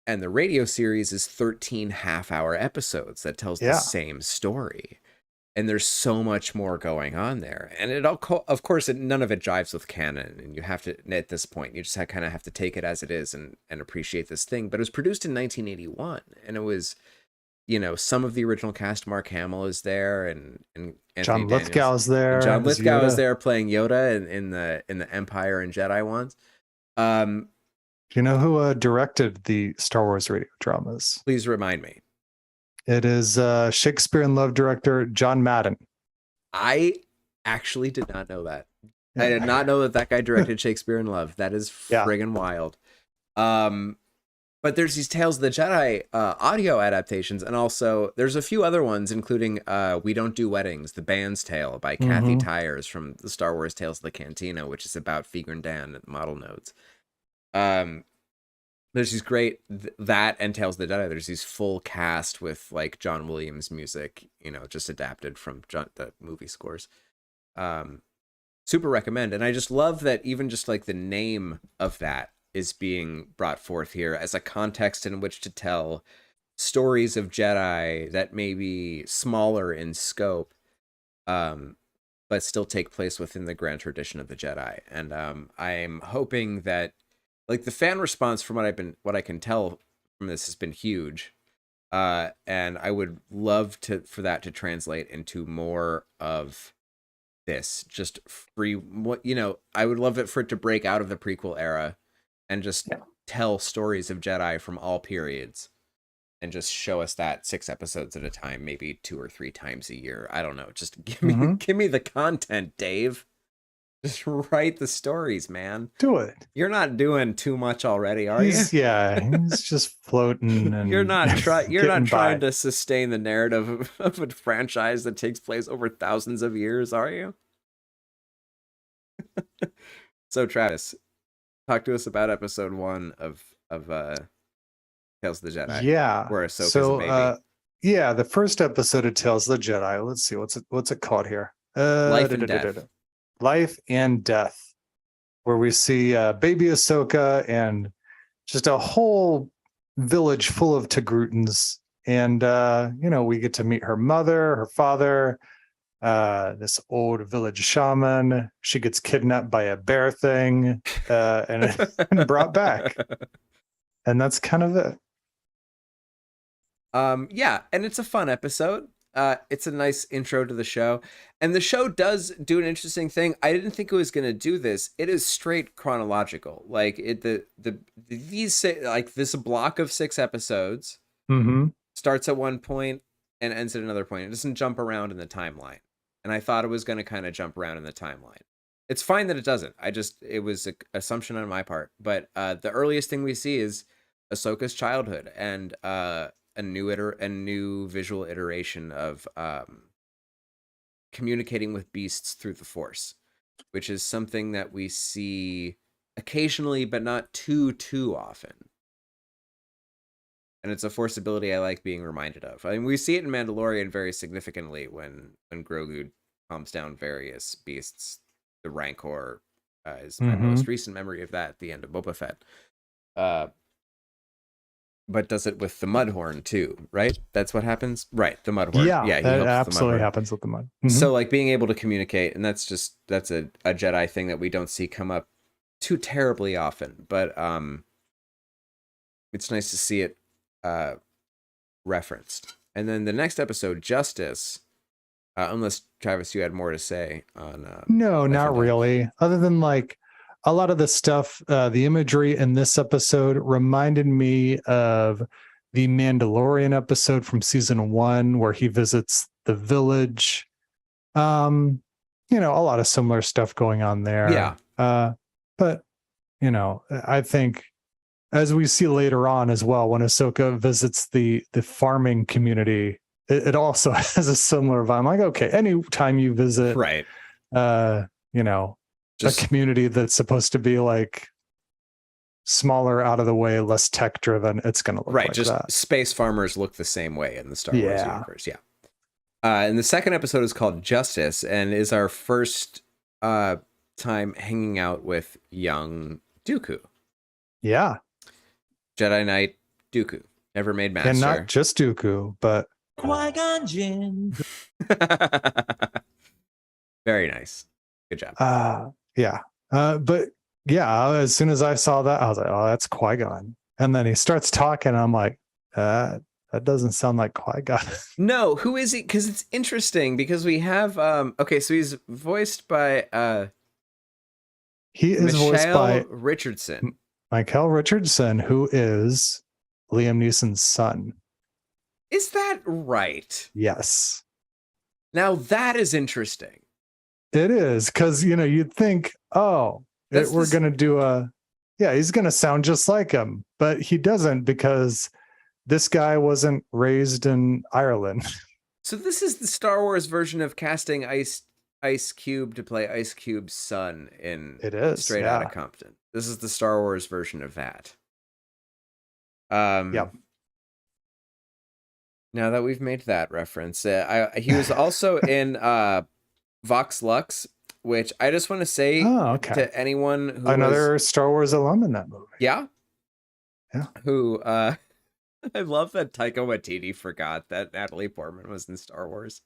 the radio series is 13 half-hour episodes that tells the same story. And there's so much more going on there. And it all, of course, none of it jives with canon. And you have to, at this point, you just kind of have to take it as it is and appreciate this thing. But it was produced in 1981. And it was, you know, some of the original cast, Mark Hamill is there. And John Lithgow is there. John Lithgow is there playing Yoda in the Empire and Jedi ones. Do you know who directed the Star Wars radio dramas? Please remind me. It is Shakespeare in Love director John Madden. I actually did not know that. I did not know that guy directed Shakespeare in Love. That is friggin' wild. But there's these Tales of the Jedi audio adaptations, and also there's a few other ones, including We Don't Do Weddings, The Band's Tale by Kathy Tyers from the Star Wars Tales of the Cantina, which is about Feagr Dan at model nodes. There's these great, that and Tales of the Jedi, there's these full cast with like John Williams music, you know, just adapted from the movie scores. Super recommend. And I just love that even just like the name of that is being brought forth here as a context in which to tell stories of Jedi that may be smaller in scope, but still take place within the grand tradition of the Jedi. And I'm hoping that, like, the fan response from what I can tell from this has been huge, and I would love for that to translate into more of this. Just free, I would love it for it to break out of the prequel era and just tell stories of Jedi from all periods, and just show us that 6 episodes at a time, maybe 2 or 3 times a year. I don't know. Just give me the content, Dave. Just write the stories, man. Do it. You're not doing too much already, are you? Yeah, he's just floating. And you're not trying to sustain the narrative of a franchise that takes place over thousands of years, are you? So, Travis, talk to us about episode 1 of Tales of the Jedi. Yeah, where Ahsoka's a baby. Yeah, the first episode of Tales of the Jedi. Let's see, what's it called here? Life and Death. Life and Death, where we see baby Ahsoka and just a whole village full of Tagrutans. And, we get to meet her mother, her father, this old village shaman. She gets kidnapped by a bear thing and brought back. And that's kind of it. Yeah, and it's a fun episode. It's a nice intro to the show, and the show does do an interesting thing. I didn't think it was going to do this. It is straight chronological. Like this block of 6 episodes starts at one point and ends at another point. It doesn't jump around in the timeline, and I thought it was going to kind of jump around in the timeline. It's fine that it doesn't. It was an assumption on my part. But the earliest thing we see is Ahsoka's childhood and a new visual iteration of communicating with beasts through the Force, which is something that we see occasionally, but not too often. And it's a Force ability I like being reminded of. I mean, we see it in Mandalorian very significantly when Grogu calms down various beasts. The Rancor is my most recent memory of that at the end of Boba Fett. But does it with the Mudhorn too, right? That's what happens, right? The Mudhorn, yeah, that absolutely happens with the Mud. So, like, being able to communicate, and that's a Jedi thing that we don't see come up too terribly often. But it's nice to see it referenced. And then the next episode, Justice, unless Travis, you had more to say on. No, Life not and Death. really. Other than like a lot of the stuff, the imagery in this episode reminded me of the Mandalorian episode from season 1 where he visits the village. You know, a lot of similar stuff going on there. Yeah. But you know, I think as we see later on as well, when Ahsoka visits the farming community, it also has a similar vibe. I'm like, okay, anytime you visit, Right. You know, Just a community that's supposed to be like smaller, out of the way, less tech driven, it's going to look right. like Just that. space farmers look the same way in the Star Wars Yeah. universe. Yeah. And the second episode is called Justice and is our first time hanging out with young Dooku. Yeah. Jedi Knight Dooku. Never made master. And not just Dooku, but Qui-Gon Jinn. Very nice. Good job. yeah. But yeah, as soon as I saw that, I was like, oh, that's Qui-Gon. And then he starts talking. I'm like, that doesn't sound like Qui-Gon. No, who is he? Because it's interesting because we have okay, so he's voiced by He is voiced by Richardson. Michael Richardson, who is Liam Neeson's son. Is that right? Yes. Now that is interesting. It is, because you know, you'd think, oh, we're gonna do he's gonna sound just like him, but he doesn't, because this guy wasn't raised in Ireland. So this is the Star Wars version of casting Ice Cube to play Ice Cube's son in It is Straight Outta Compton. This is the Star Wars version of that. Yep. Now that we've made that reference, he was also in Vox Lux, which I just want to say to anyone who another Star Wars alum in that movie. Yeah. Yeah. Who I love that Taika Waititi forgot that Natalie Portman was in Star Wars.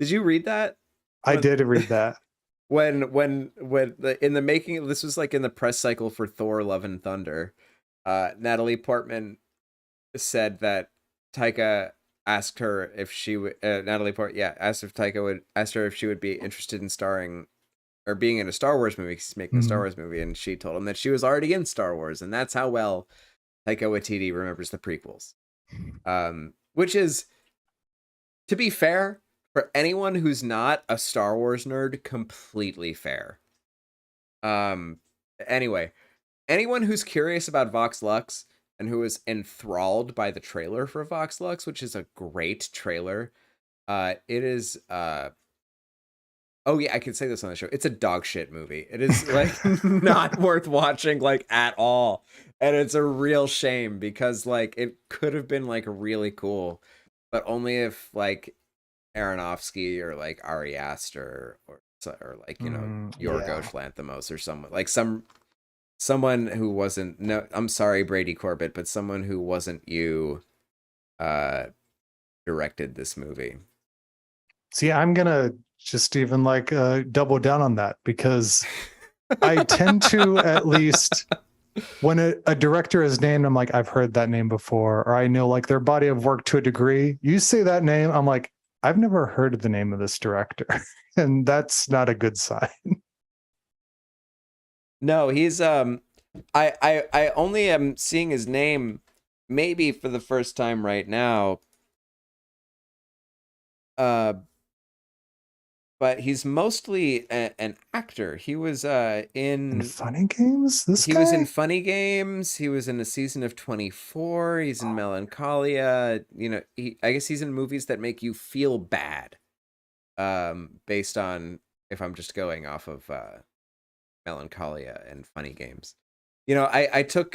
Did you read that? I did read that. When in the making, this was like in the press cycle for Thor: Love and Thunder, Natalie Portman said that Taika asked her if she would. Asked her if she would be interested in starring or being in a Star Wars movie. 'Cause he's making a Star Wars movie, and she told him that she was already in Star Wars, and that's how well Taika Waititi remembers the prequels. Which is, to be fair, for anyone who's not a Star Wars nerd, completely fair. Anyway, anyone who's curious about Vox Lux and who is enthralled by the trailer for Vox Lux, which is a great trailer, it is oh yeah, I can say this on the show. It's a dog shit movie. It is like not worth watching like at all. And it's a real shame because like it could have been like really cool, but only if like Aronofsky or like Ari Aster or like, you know, Yorgos Lanthimos or someone like someone who wasn't, no, I'm sorry, Brady Corbett, but someone who wasn't you directed this movie. See, I'm gonna just even like double down on that, because I tend to, at least when a director is named, I'm like, I've heard that name before, or I know like their body of work to a degree. You say that name, I'm like, I've never heard of the name of this director. And that's not a good sign. No, he's I only am seeing his name maybe for the first time right now. But he's mostly an actor. He was in Funny Games. He was in Funny Games. He was in a season of 24. He's in Melancholia. You know, I guess he's in movies that make you feel bad. Based on, if I'm just going off of Melancholia and Funny Games. You know, I took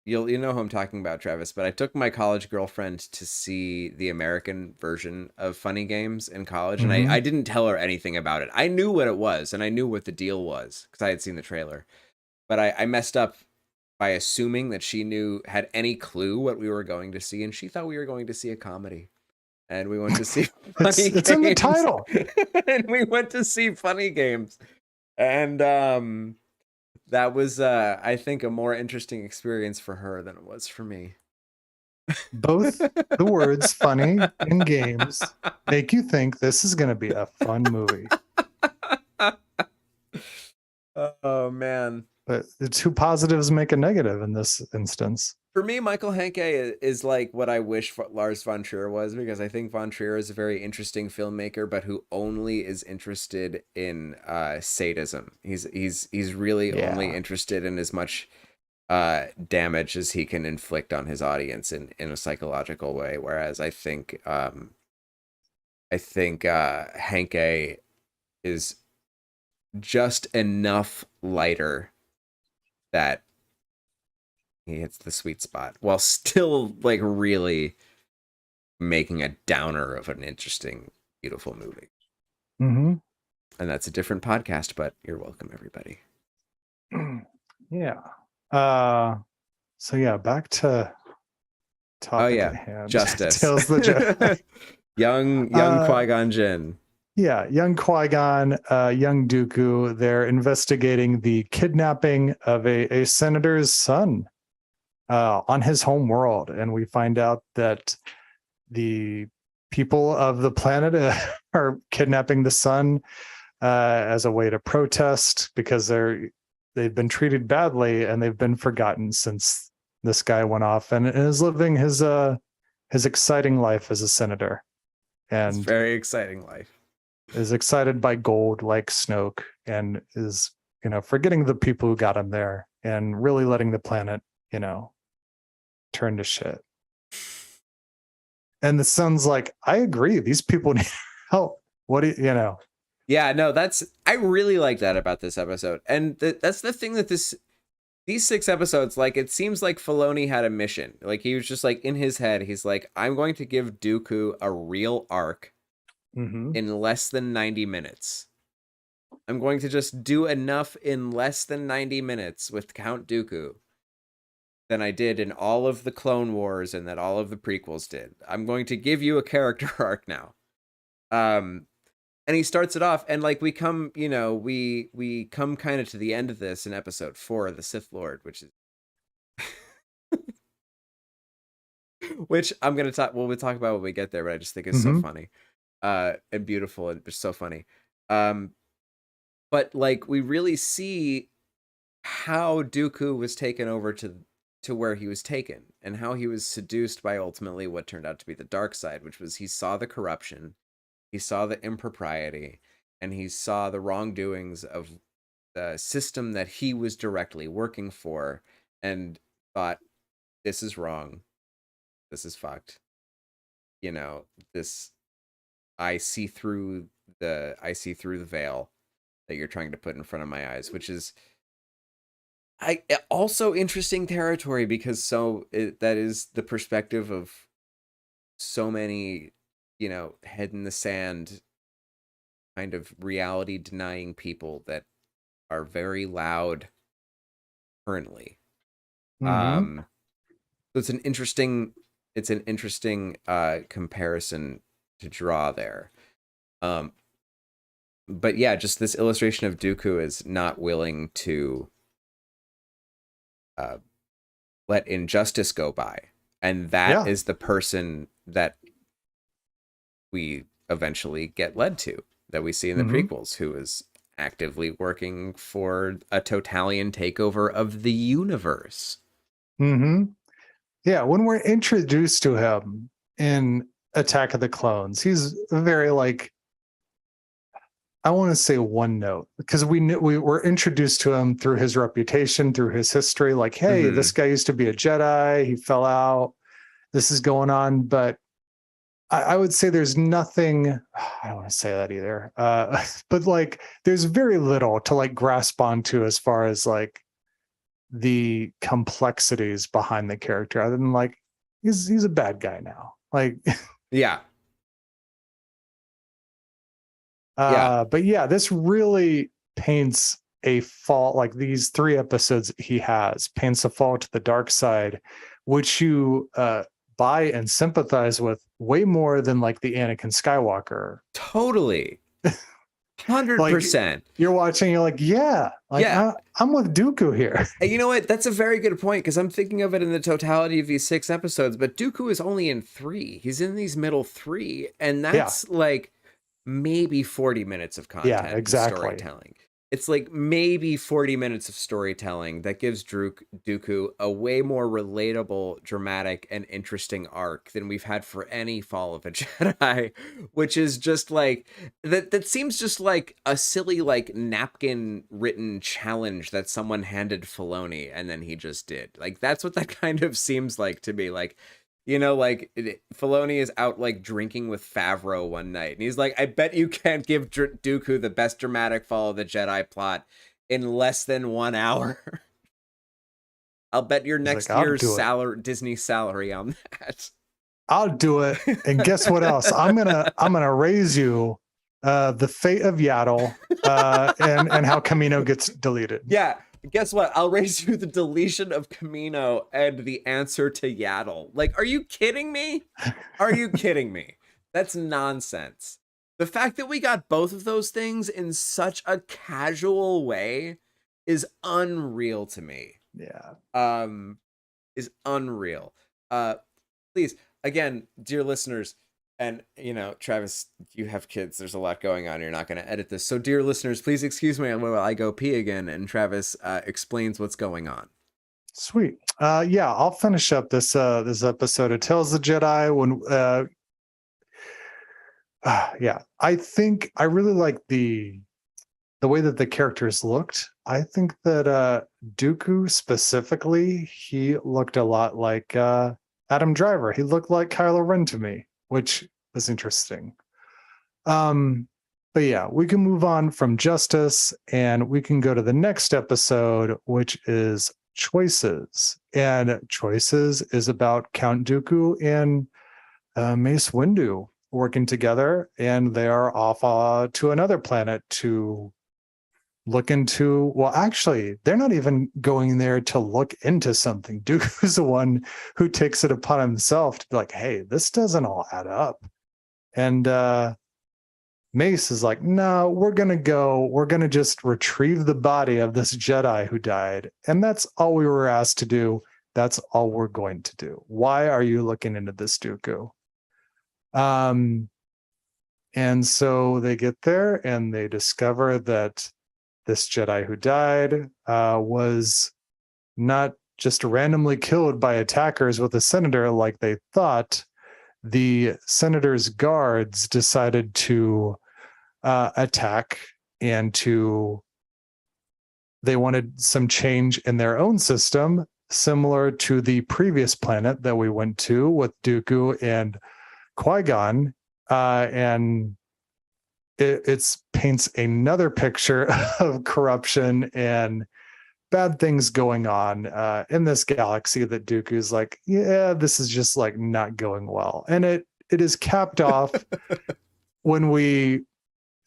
you know who I'm talking about, Travis, but I took my college girlfriend to see the American version of Funny Games in college, and I didn't tell her anything about it. I knew what it was, and I knew what the deal was, because I had seen the trailer. But I messed up by assuming that she had any clue what we were going to see, and she thought we were going to see a comedy. And we went to see Funny Games. It's in the title. And we went to see Funny Games. And That was, I think, a more interesting experience for her than it was for me. Both the words funny and games make you think this is going to be a fun movie. Oh, man. But the two positives make a negative in this instance. For me, Michael Hanke is like what I wish Lars von Trier was, because I think von Trier is a very interesting filmmaker, but who only is interested in sadism. He's really only interested in as much damage as he can inflict on his audience in a psychological way. Whereas I think Hanke is just enough lighter that he hits the sweet spot while still like really making a downer of an interesting, beautiful movie. Mm-hmm. And that's a different podcast, but you're welcome, everybody. Yeah. So yeah, back to topic at hand. Justice. Tales the Jedi. young Qui-Gon Jinn. Yeah, young Qui-Gon, young Dooku, they're investigating the kidnapping of a senator's son on his home world. And we find out that the people of the planet are kidnapping the son as a way to protest because they've been treated badly and they've been forgotten since this guy went off and is living his exciting life as a senator. And it's very exciting life. Is excited by gold like Snoke and is, forgetting the people who got him there and really letting the planet, turn to shit. And the son's like, I agree. These people need help. What do you? Yeah, no, I really like that about this episode. And that's the thing that these 6 episodes, like, it seems like Filoni had a mission. Like, he was just like, in his head, he's like, I'm going to give Dooku a real arc in less than 90 minutes. I'm going to just do enough in less than 90 minutes with Count Dooku than I did in all of the Clone Wars and that all of the prequels did. I'm going to give you a character arc now. And he starts it off, and like we come kind of to the end of this in episode 4 of the Sith Lord, which is which I'm gonna talk. We'll talk about when we get there, but I just think it's so funny, and beautiful, and just so funny. But like we really see how Dooku was taken over to where he was taken, and how he was seduced by ultimately what turned out to be the dark side, which was he saw the corruption. He saw the impropriety, and he saw the wrongdoings of the system that he was directly working for, and thought, this is wrong. This is fucked. I see through the veil that you're trying to put in front of my eyes, which is also interesting territory, because that is the perspective of so many head in the sand kind of reality denying people that are very loud currently. So it's an interesting comparison to draw there. But yeah, just this illustration of Dooku is not willing to let injustice go by, and that is the person that we eventually get led to, that we see in the prequels, who is actively working for a totalitarian takeover of the universe. Yeah, when we're introduced to him in Attack of the Clones, he's very I want to say one note, because we were introduced to him through his reputation, through his history. Like, hey, this guy used to be a Jedi. He fell out. This is going on, but I would say there's nothing, I don't want to say that either, but there's very little to grasp onto as far as the complexities behind the character, other than he's a bad guy now. Yeah. But yeah, this really paints a fall, these 3 episodes he has, paints a fall to the dark side, which you buy and sympathize with way more than the Anakin Skywalker. Totally. 100%. You're watching, you're like, yeah, I'm with Dooku here. And you know what? That's a very good point, because I'm thinking of it in the totality of these 6 episodes, but Dooku is only in 3. He's in these middle 3, and that's like maybe 40 minutes of content and storytelling. It's like maybe 40 minutes of storytelling that gives Dooku a way more relatable, dramatic, and interesting arc than we've had for any Fall of a Jedi, which is just like, that seems just like a silly, like, napkin written challenge that someone handed Filoni and then he just did. Like, that's what that kind of seems like to me. Like, you know, like, Filoni is out, like, drinking with Favreau one night, and he's like, I bet you can't give Dooku the best dramatic Fall of the Jedi plot in less than 1 hour. I'll bet your next year's Disney salary on that. I'll do it. And guess what else? I'm gonna raise you the fate of Yaddle and how Camino gets deleted. Yeah. Guess what? I'll raise you the deletion of Camino and the answer to Yaddle. Like, are you kidding me? Are you kidding me? That's nonsense. The fact that we got both of those things in such a casual way is unreal to me. Yeah. Is unreal. Please, again, dear listeners, and, you know, Travis, you have kids. There's a lot going on. You're not going to edit this. So, dear listeners, please excuse me while I go pee again and Travis explains what's going on. Sweet. Yeah, I'll finish up this episode of Tales of the Jedi. I think I really like the way that the characters looked. I think that Dooku specifically, he looked a lot like Adam Driver. He looked like Kylo Ren to me, which was interesting. But yeah, we can move on from Justice and we can go to the next episode, which is Choices. And Choices is about Count Dooku and Mace Windu working together, and they are off to another planet to look into, well, actually, they're not even going there to look into something. Dooku's the one who takes it upon himself to be like, hey, this doesn't all add up. And Mace is like, no, we're going to just retrieve the body of this Jedi who died. And that's all we were asked to do. That's all we're going to do. Why are you looking into this, Dooku? And so they get there and they discover that this Jedi who died was not just randomly killed by attackers with a senator like they thought. The senator's guards decided to attack and they wanted some change in their own system, similar to the previous planet that we went to with Dooku and Qui-Gon. And it paints another picture of corruption and bad things going on in this galaxy that Dooku's like, yeah, this is just like not going well. And it is capped off when we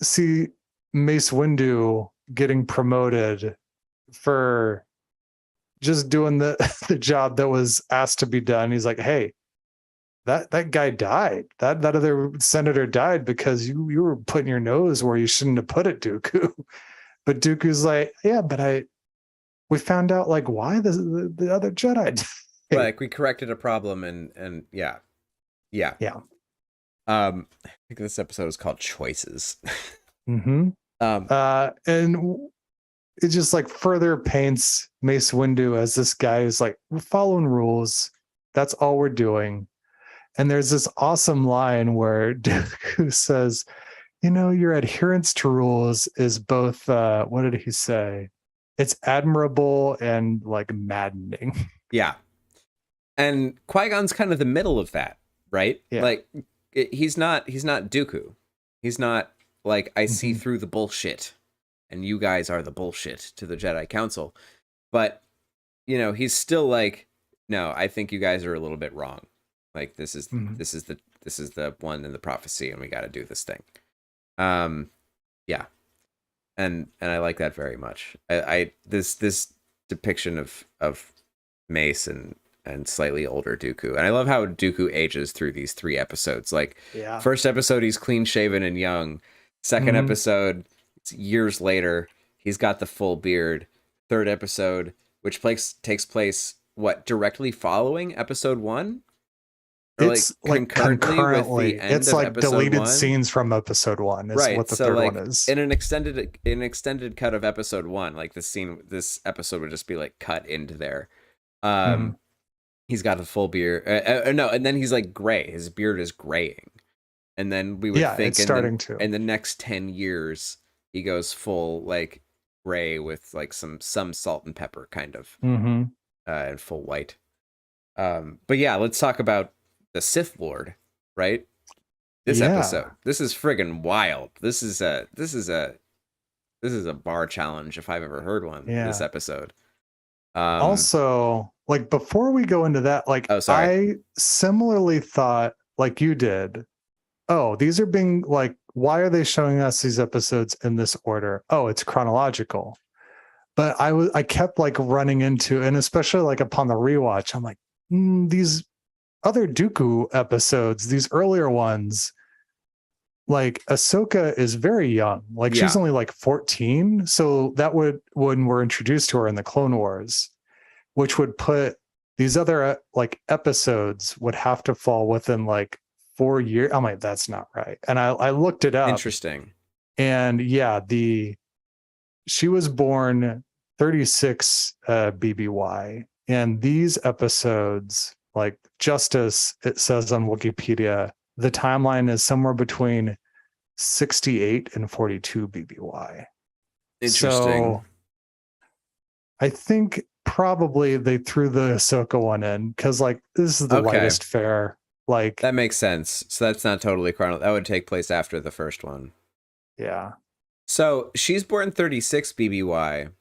see Mace Windu getting promoted for just doing the job that was asked to be done. He's like, hey, that guy died. That other senator died because you were putting your nose where you shouldn't have put it, Dooku. But Dooku's like, yeah, but we found out like why the other Jedi died. Like, we corrected a problem and yeah. I think this episode is called Choices. Mm-hmm. And it just like further paints Mace Windu as this guy who's like, we're following rules. That's all we're doing. And there's this awesome line where Dooku says, you know, your adherence to rules is both, what did he say? It's admirable and like maddening. Yeah. And Qui-Gon's kind of the middle of that, right? Yeah. Like, he's not Dooku. He's not like, I see through the bullshit and you guys are the bullshit to the Jedi Council. But, you know, he's still like, no, I think you guys are a little bit wrong. Like, this is the one in the prophecy, and we got to do this thing. Yeah, and I like that very much. This depiction of Mace and slightly older Dooku, and I love how Dooku ages through these 3 episodes. Like, first episode he's clean shaven and young. Second episode years later, he's got the full beard. Third episode, which takes place directly following episode 1, or It's like concurrently with the end it's of like episode deleted 1? scenes from episode 1 is Right. what the So third like one is. in an extended cut of episode 1, like this episode would just be like cut into there. He's got a full beard. No, and then he's like gray. His beard is graying. And then we would think it's starting to. In the next 10 years, he goes full like gray with like some salt and pepper kind of, and full white. But yeah, let's talk about the Sith Lord, right? This episode, this is friggin' wild. This is a bar challenge if I've ever heard one. This episode. Also, like before we go into that, like I similarly thought, like you did, oh, these are being like, why are they showing us these episodes in this order? Oh, it's chronological. But I kept like running into, and especially like upon the rewatch, I'm like, these other Dooku episodes, these earlier ones, like Ahsoka is very young. Like she's only like 14. So that would, when we're introduced to her in the Clone Wars, which would put these other like episodes would have to fall within like 4 years. I'm like, that's not right. And I looked it up. Interesting. And yeah, she was born 36 BBY. And these episodes, like Justice, it says on Wikipedia, the timeline is somewhere between 68 and 42 BBY. Interesting. So I think probably they threw the Ahsoka one in because like this is the lightest fare. Like that makes sense. So that's not totally chronological. That would take place after the first one. Yeah. So she's born 36 BBY.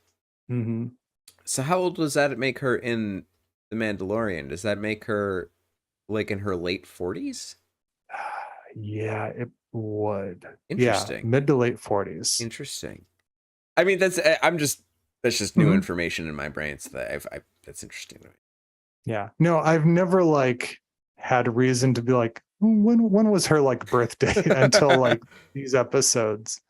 So how old does that make her in The Mandalorian? Does that make her like in her late 40s? Yeah, it would. Interesting. Yeah, mid to late 40s. Interesting. I mean, that's just new information in my brain. So that's interesting to me. Yeah. No, I've never like had reason to be like, when was her like birthday until like these episodes.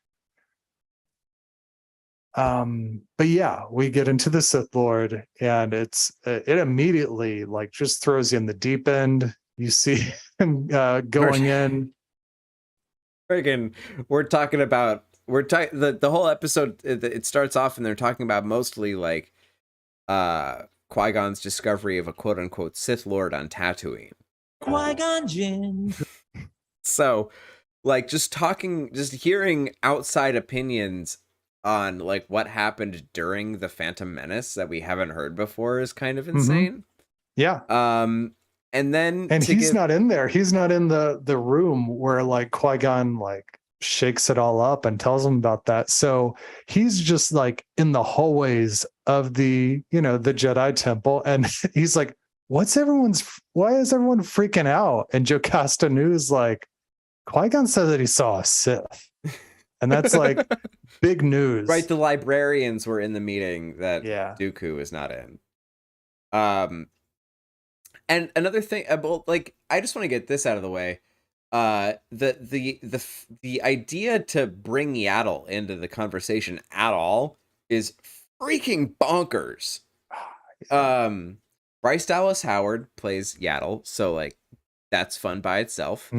But yeah, we get into the Sith Lord and it immediately like just throws you in the deep end. You see him going in. Friggin', the whole episode. It starts off and they're talking about mostly like Qui-Gon's discovery of a quote unquote Sith Lord on Tatooine. Qui-Gon Jinn. So, like, just hearing outside opinions on like what happened during the Phantom Menace that we haven't heard before is kind of insane. Yeah. And he's not in there. He's not in the room where like Qui-Gon like shakes it all up and tells him about that. So he's just like in the hallways of the Jedi temple, and he's like, why is everyone freaking out? And Jocasta News like, Qui-Gon said that he saw a Sith. And that's like big news. Right, the librarians were in the meeting that Dooku is not in. And another thing, like, I just want to get this out of the way. The idea to bring Yaddle into the conversation at all is freaking bonkers. Bryce Dallas Howard plays Yaddle, so like that's fun by itself.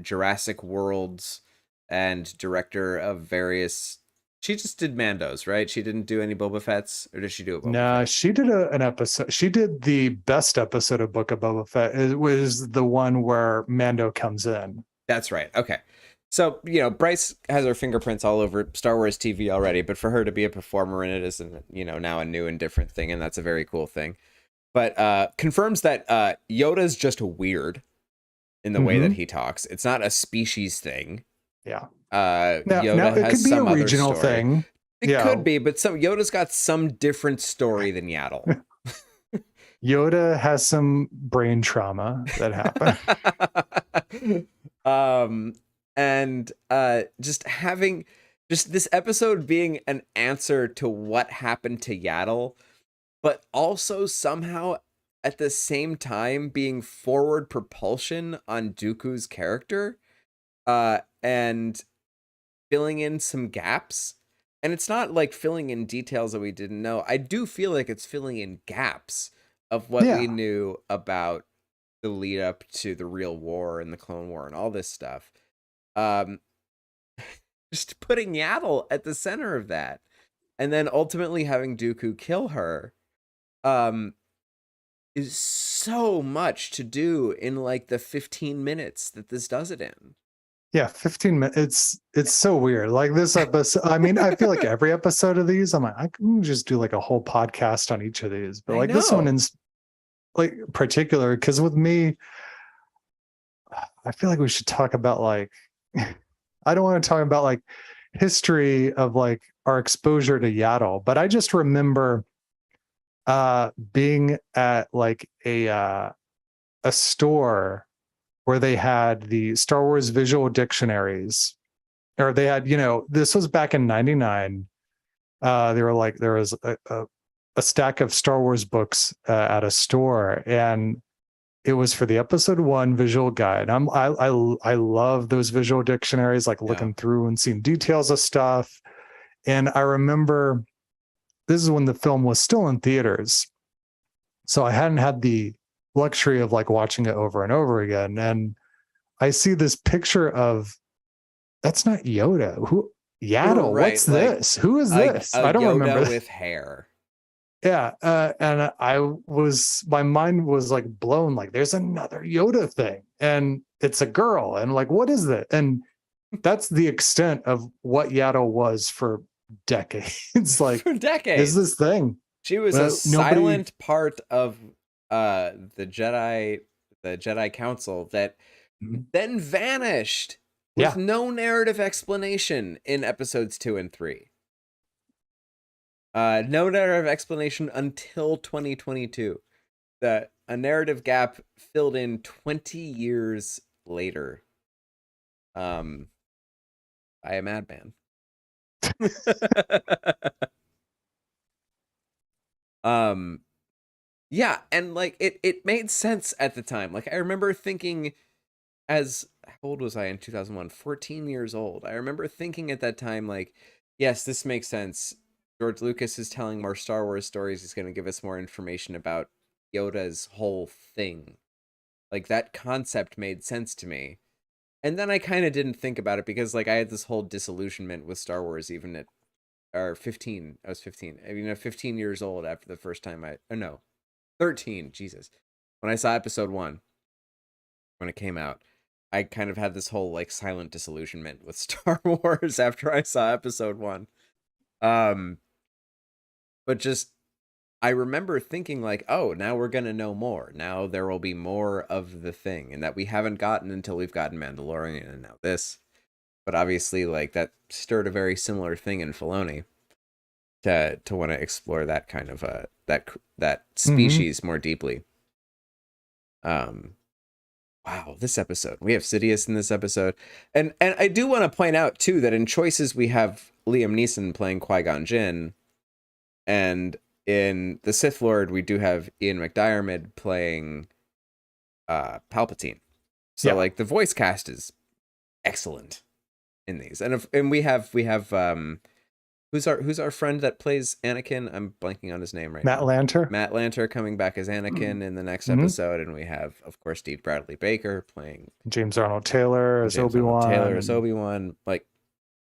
Jurassic Worlds and director of various. She just did Mandos, right? She didn't do any Boba Fett's, or did she do a Boba Fett? She did an episode. She did the best episode of Book of Boba Fett. It was the one where Mando comes in. That's right. Okay. So, Bryce has her fingerprints all over Star Wars TV already, but for her to be a performer in it is, now a new and different thing, and that's a very cool thing. But confirms that Yoda's just weird in the way that he talks. It's not a species thing. Yeah. Yoda it has could be some a regional other story. thing. It could be, but Yoda's got some different story than Yaddle. Yoda has some brain trauma that happened. And just having this episode being an answer to what happened to Yaddle, but also somehow at the same time being forward propulsion on Dooku's character. And filling in some gaps. And it's not like filling in details that we didn't know. I do feel like it's filling in gaps of what we knew about the lead up to the real war and the Clone War and all this stuff. Just putting Yaddle at the center of that. And then ultimately having Dooku kill her is so much to do in like the 15 minutes that this does it in. Yeah, 15 minutes. It's so weird. Like this episode, I mean, I feel like every episode of these, I'm like, I can just do like a whole podcast on each of these. But like this one in like particular, because with me, I feel like we should talk about like, I don't want to talk about like history of like our exposure to Yaddle, but I just remember being at like a store where they had the Star Wars visual dictionaries, or they had, this was back in 99. They were like, there was a stack of Star Wars books at a store, and it was for the episode 1 visual guide. I love those visual dictionaries, like looking through and seeing details of stuff. And I remember this is when the film was still in theaters. So I hadn't had the luxury of like watching it over and over again. And I see this picture of, that's not Yoda. Who? Yaddle. Right, what's this? Who is this? I don't Yoda remember. with hair. Yeah. And my mind was like blown, like there's another Yoda thing and it's a girl. And like, what is that? And that's the extent of what Yaddle was for decades. Like For decades. is this thing. She was a silent part of the Jedi Council that then vanished with no narrative explanation in episodes 2 and 3. No narrative explanation until 2022. A narrative gap filled in 20 years later. By a madman. Yeah, and like it made sense at the time. Like I remember thinking, how old was I in 2001? 14 years old. I remember thinking at that time, like, yes, this makes sense. George Lucas is telling more Star Wars stories. He's going to give us more information about Yoda's whole thing. Like that concept made sense to me. And then I kind of didn't think about it because like I had this whole disillusionment with Star Wars even at 15. I was 15. I mean, 15 years old after the first time 13. Jesus. When I saw episode 1, when it came out, I kind of had this whole like silent disillusionment with Star Wars after I saw episode 1. But just, I remember thinking like, oh, now we're going to know more. Now there will be more of the thing, and that we haven't gotten until we've gotten Mandalorian and now this. But obviously like that stirred a very similar thing in Filoni to want to explore that kind of that species more deeply. Wow, this episode. We have Sidious in this episode. And I do want to point out too that in choices we have Liam Neeson playing Qui-Gon Jinn, and in The Sith Lord we do have Ian McDiarmid playing Palpatine. So like the voice cast is excellent in these. And we have who's our friend that plays Anakin? I'm blanking on his name right now. Matt Lanter coming back as Anakin in the next episode, and we have, of course, Steve Bradley Baker playing James Arnold Taylor as Obi-Wan. Like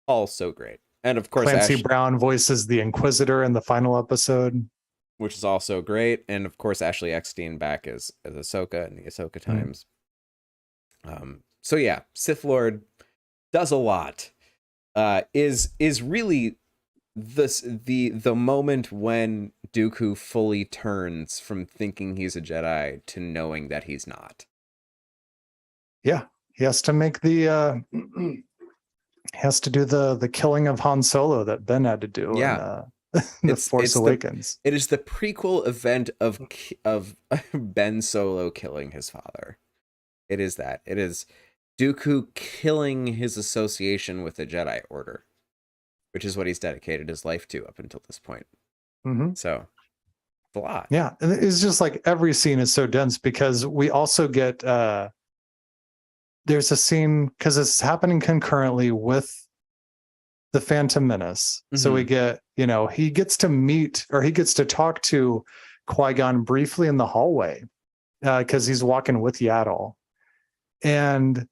all so great. And of course, Clancy Brown voices the Inquisitor in the final episode, which is also great. And of course, Ashley Eckstein back as Ahsoka in the Ahsoka times. So yeah, Sith Lord does a lot. Is really the moment when Dooku fully turns from thinking he's a Jedi to knowing that he's not. Yeah, he has to make he has to do the killing of Han Solo that Ben had to do. Yeah, in Force Awakens. It is the prequel event of Ben Solo killing his father. It is that. It is Dooku killing his association with the Jedi Order, which is what he's dedicated his life to up until this point. So, it's a lot. Yeah, and it's just like every scene is so dense because we also get there's a scene because it's happening concurrently with the Phantom Menace. So Mm-hmm. we get, he gets to meet, or he gets to talk to Qui-Gon briefly in the hallway because he's walking with Yaddle. And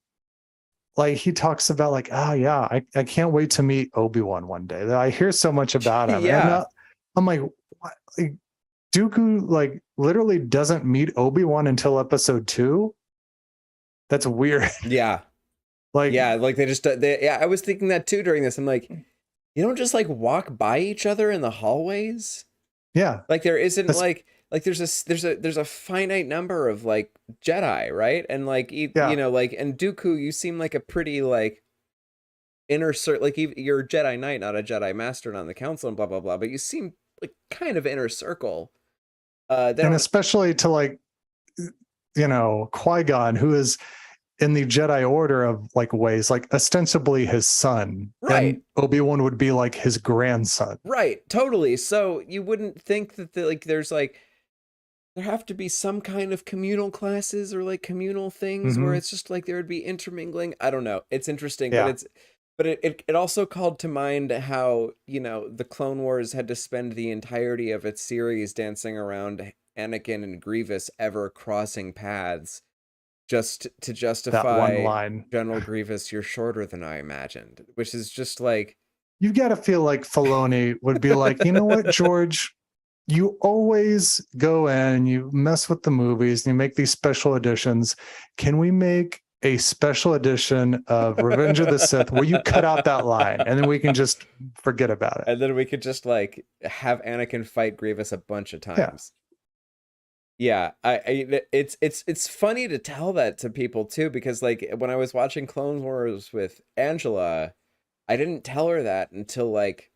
like he talks about like, oh yeah, I can't wait to meet Obi-Wan one day. I hear so much about him. Yeah. And I'm like, what? Like, Dooku like literally doesn't meet Obi-Wan until episode 2. That's weird. Yeah. Like, Yeah, like I was thinking that too during this. I'm like, you don't just like walk by each other in the hallways? yeah, Like there isn't like there's a finite number of like Jedi, right? And like like, and Dooku, you seem like a pretty like inner circle, like you're a Jedi Knight, not a Jedi Master, not on the Council, and blah blah blah. But you seem like kind of inner circle. and especially to like, Qui-Gon, who is in the Jedi Order of like ways, like ostensibly his son, right? And Obi-Wan would be like his grandson, right? Totally. So you wouldn't think that there's like there have to be some kind of communal classes or like communal things where it's just like there would be intermingling. I don't know. It's interesting, but it also called to mind how, the Clone Wars had to spend the entirety of its series dancing around Anakin and Grievous ever crossing paths just to justify that one line. General Grievous, you're shorter than I imagined, which is just like, You've got to feel like Filoni would be like, you know what, George, you always go in and you mess with the movies and you make these special editions. Can we make a special edition of Revenge of the Sith where you cut out that line and then we can just forget about it? And then we could just like have Anakin fight Grievous a bunch of times. Yeah, it's funny to tell that to people too, because like when I was watching Clone Wars with Angela, I didn't tell her that until like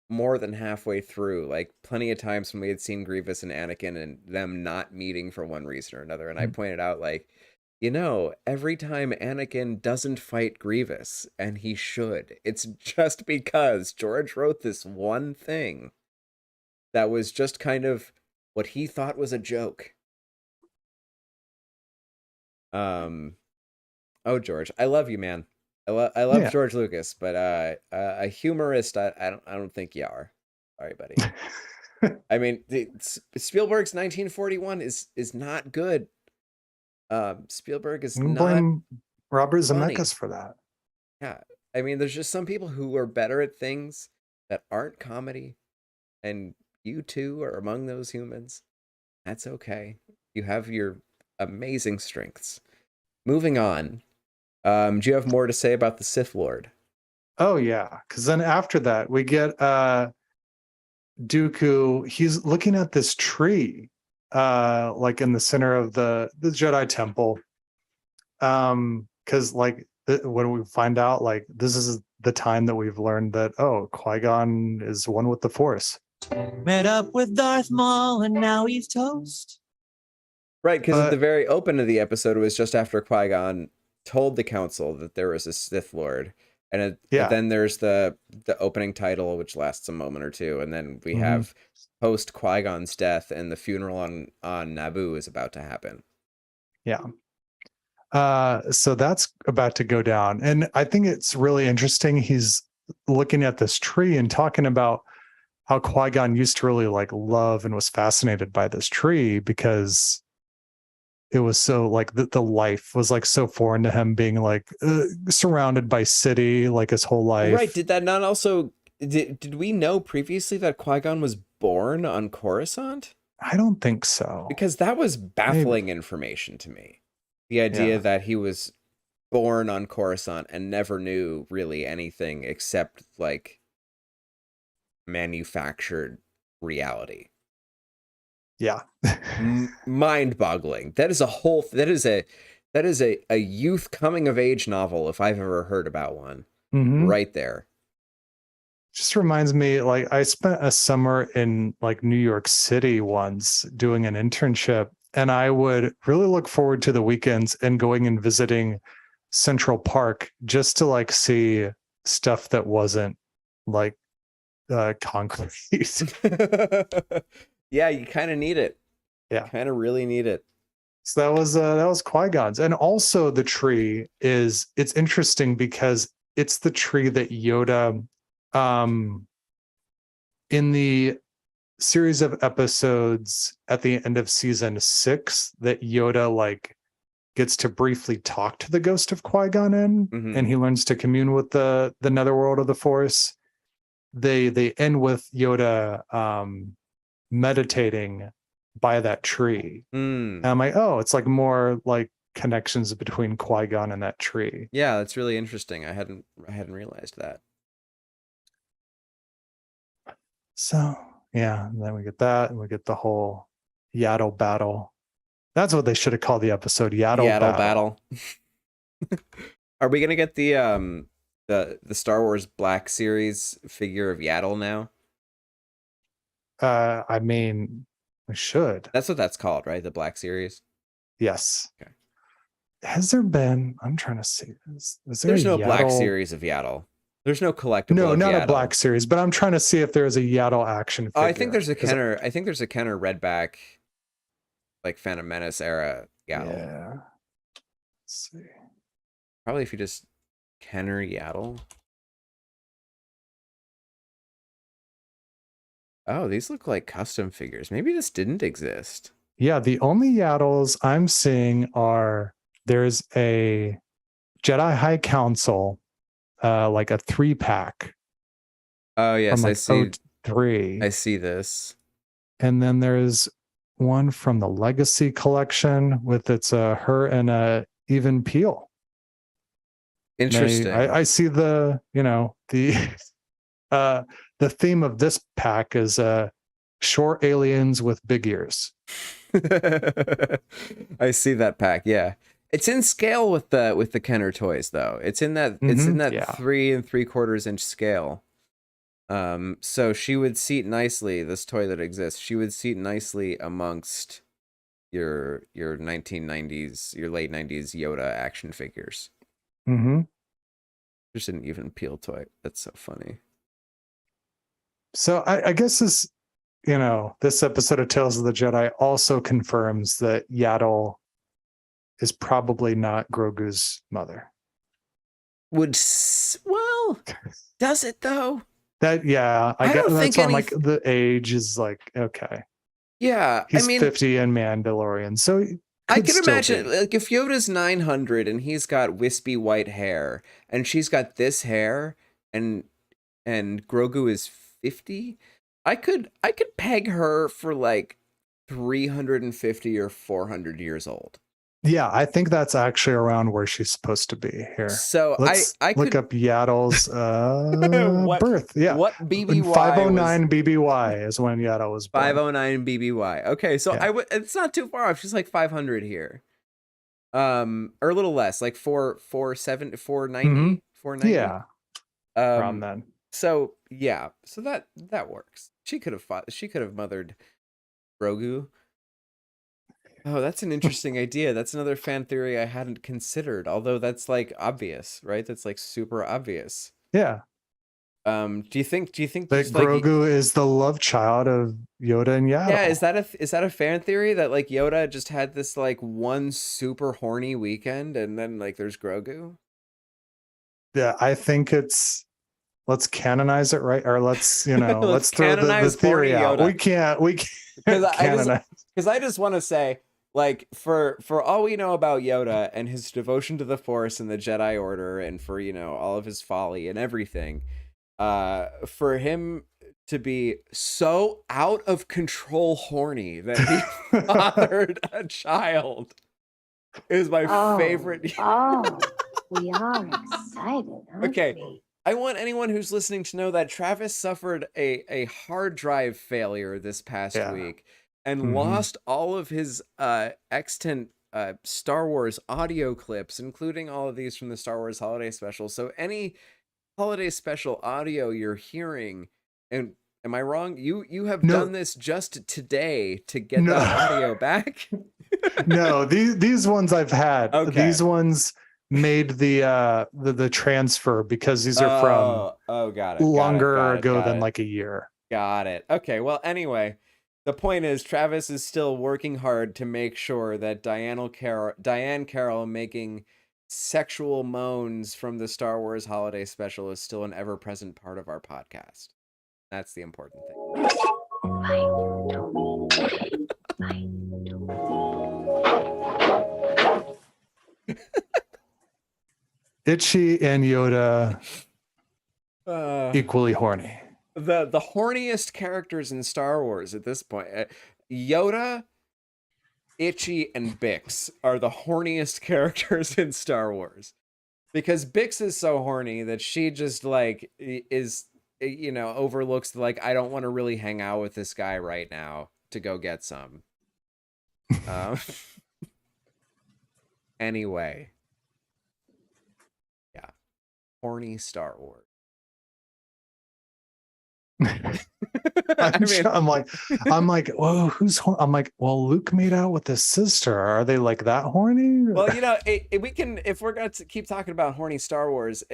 more than halfway through, like plenty of times when we had seen Grievous and Anakin and them not meeting for one reason or another. And I pointed out like, every time Anakin doesn't fight Grievous, and he should, it's just because George wrote this one thing that was just kind of what he thought was a joke. Oh, George, I love you, man. I love George Lucas, but a humorist, I don't think you are. Sorry, buddy. I mean, Spielberg's 1941 is not good. Spielberg is not blame Robert funny. Zemeckis for that. Yeah, I mean, there's just some people who are better at things that aren't comedy, and you too are among those humans. That's okay. You have your amazing strengths. Moving on. Do you have more to say about the Sith Lord? Oh yeah, because then after that we get Dooku. He's looking at this tree, like in the center of the Jedi Temple. Because like when we find out, like this is the time that we've learned that Qui-Gon is one with the Force. Met up with Darth Maul and now he's toast. Right, because at the very open of the episode was just after Qui-Gon told the council that there was a Sith Lord, and then there's the opening title, which lasts a moment or two, and then we have post Qui-Gon's death, and the funeral on Naboo is about to happen. Yeah. So that's about to go down, and I think it's really interesting. He's looking at this tree and talking about how Qui-Gon used to really like love and was fascinated by this tree because it was so like the life was like so foreign to him, being like surrounded by city like his whole life. Right. Did that not also, did we know previously that Qui-Gon was born on Coruscant? I don't think so. Because that was baffling information to me. The idea that he was born on Coruscant and never knew really anything except like manufactured reality. Yeah. Mind-boggling. That is a youth coming of age novel if I've ever heard about one. Right there. Just reminds me, like I spent a summer in like New York City once doing an internship, and I would really look forward to the weekends and going and visiting Central Park just to like see stuff that wasn't like concrete. Yeah, you kind of need it. Yeah, kind of really need it. So that was Qui-Gon's, and also the tree it's interesting because it's the tree that Yoda in the series of episodes at the end of season 6 that Yoda like gets to briefly talk to the ghost of Qui-Gon in, and he learns to commune with the netherworld of the Force. They end with Yoda meditating by that tree. And I'm like, oh, it's like more like connections between Qui-Gon and that tree. Yeah, that's really interesting. I hadn't realized that. So yeah, and then we get that, and we get the whole Yaddle battle. That's what they should have called the episode, Yaddle battle. Are we gonna get the Star Wars Black Series figure of Yaddle now? I mean, we should. That's what that's called, right? The Black Series. Yes. Okay. Has there been? I'm trying to see. Is there There's a no Yaddle? Black Series of Yaddle. There's no collectible. No, of not Yaddle. a Black Series, but I'm trying to see if there's a Yaddle action figure. Oh, I think there's a Kenner. I think there's a Kenner Redback, like Phantom Menace era Yaddle. Yeah. Let's see. Probably if you just Kenner Yaddle. Oh, these look like custom figures. Maybe this didn't exist. Yeah, the only Yaddles I'm seeing are there's a Jedi High Council, like a 3-pack. Oh yes, from like I see. 03. I see this. And then there's one from the Legacy collection with her and Even Peel. Interesting. I see the the theme of this pack is short aliens with big ears. I see that pack. Yeah, it's in scale with the Kenner toys though. It's in that 3 3/4 inch scale. So she would seat nicely. This toy that exists, she would seat nicely amongst your 1990s, your late 90s Yoda action figures. There's an Even Peel toy. That's so funny. So I guess this, this episode of Tales of the Jedi also confirms that Yaddle is probably not Grogu's mother. Well, does it though? I guess that's why I'm like, the age is like, okay. Yeah, he's 50 in Mandalorian, so I can imagine like if Yoda's 900 and he's got wispy white hair and she's got this hair and Grogu is 50, I could peg her for like 350 or 400 years old. Yeah, I think that's actually around where she's supposed to be here. So let's look up Yaddle's birth. Yeah, what BBY? 509 BBY is when Yaddle was born. 509 BBY. Okay, so it's not too far off. She's like 500 here, or a little less, like 490. 490. Yeah, around then. So yeah, so that works. She could have mothered Grogu. Oh, that's an interesting idea. That's another fan theory I hadn't considered. Although that's like obvious, right? That's like super obvious. Yeah. Do you think that Grogu is the love child of Yoda and Yaddle? Yeah, is that a fan theory that like Yoda just had this like one super horny weekend and then like there's Grogu? Yeah, I think let's canonize it, right? Or let's let's throw the theory out. We can't canonize. Because I just want to say, like, for all we know about Yoda and his devotion to the Force and the Jedi Order, and for all of his folly and everything, for him to be so out of control horny that he fathered a child is my favorite. Oh, we are excited, aren't Okay. we? I want anyone who's listening to know that Travis suffered a hard drive failure this past week and lost all of his extant Star Wars audio clips, including all of these from the Star Wars Holiday Special. So any Holiday Special audio you're hearing, and am I wrong? You have done this just today to get that audio back? No, these ones I've had. Okay. These ones made the transfer because these are from got it. longer ago than like a year. Got it. Okay. Well, anyway, the point is Travis is still working hard to make sure that Diane Carroll making sexual moans from the Star Wars holiday special is still an ever-present part of our podcast. That's the important thing. Itchy and Yoda equally horny. The horniest characters in Star Wars at this point, Yoda, Itchy, and Bix are the horniest characters in Star Wars, because Bix is so horny that she just like is, you know, overlooks like, I don't want to really hang out with this guy right now to go get some. Anyway, yeah, horny Star Wars. I'm like, whoa, who's horny? I'm like, well, Luke made out with his sister. Are they like that horny? Well, you know, we can, if we're going to keep talking about horny Star Wars,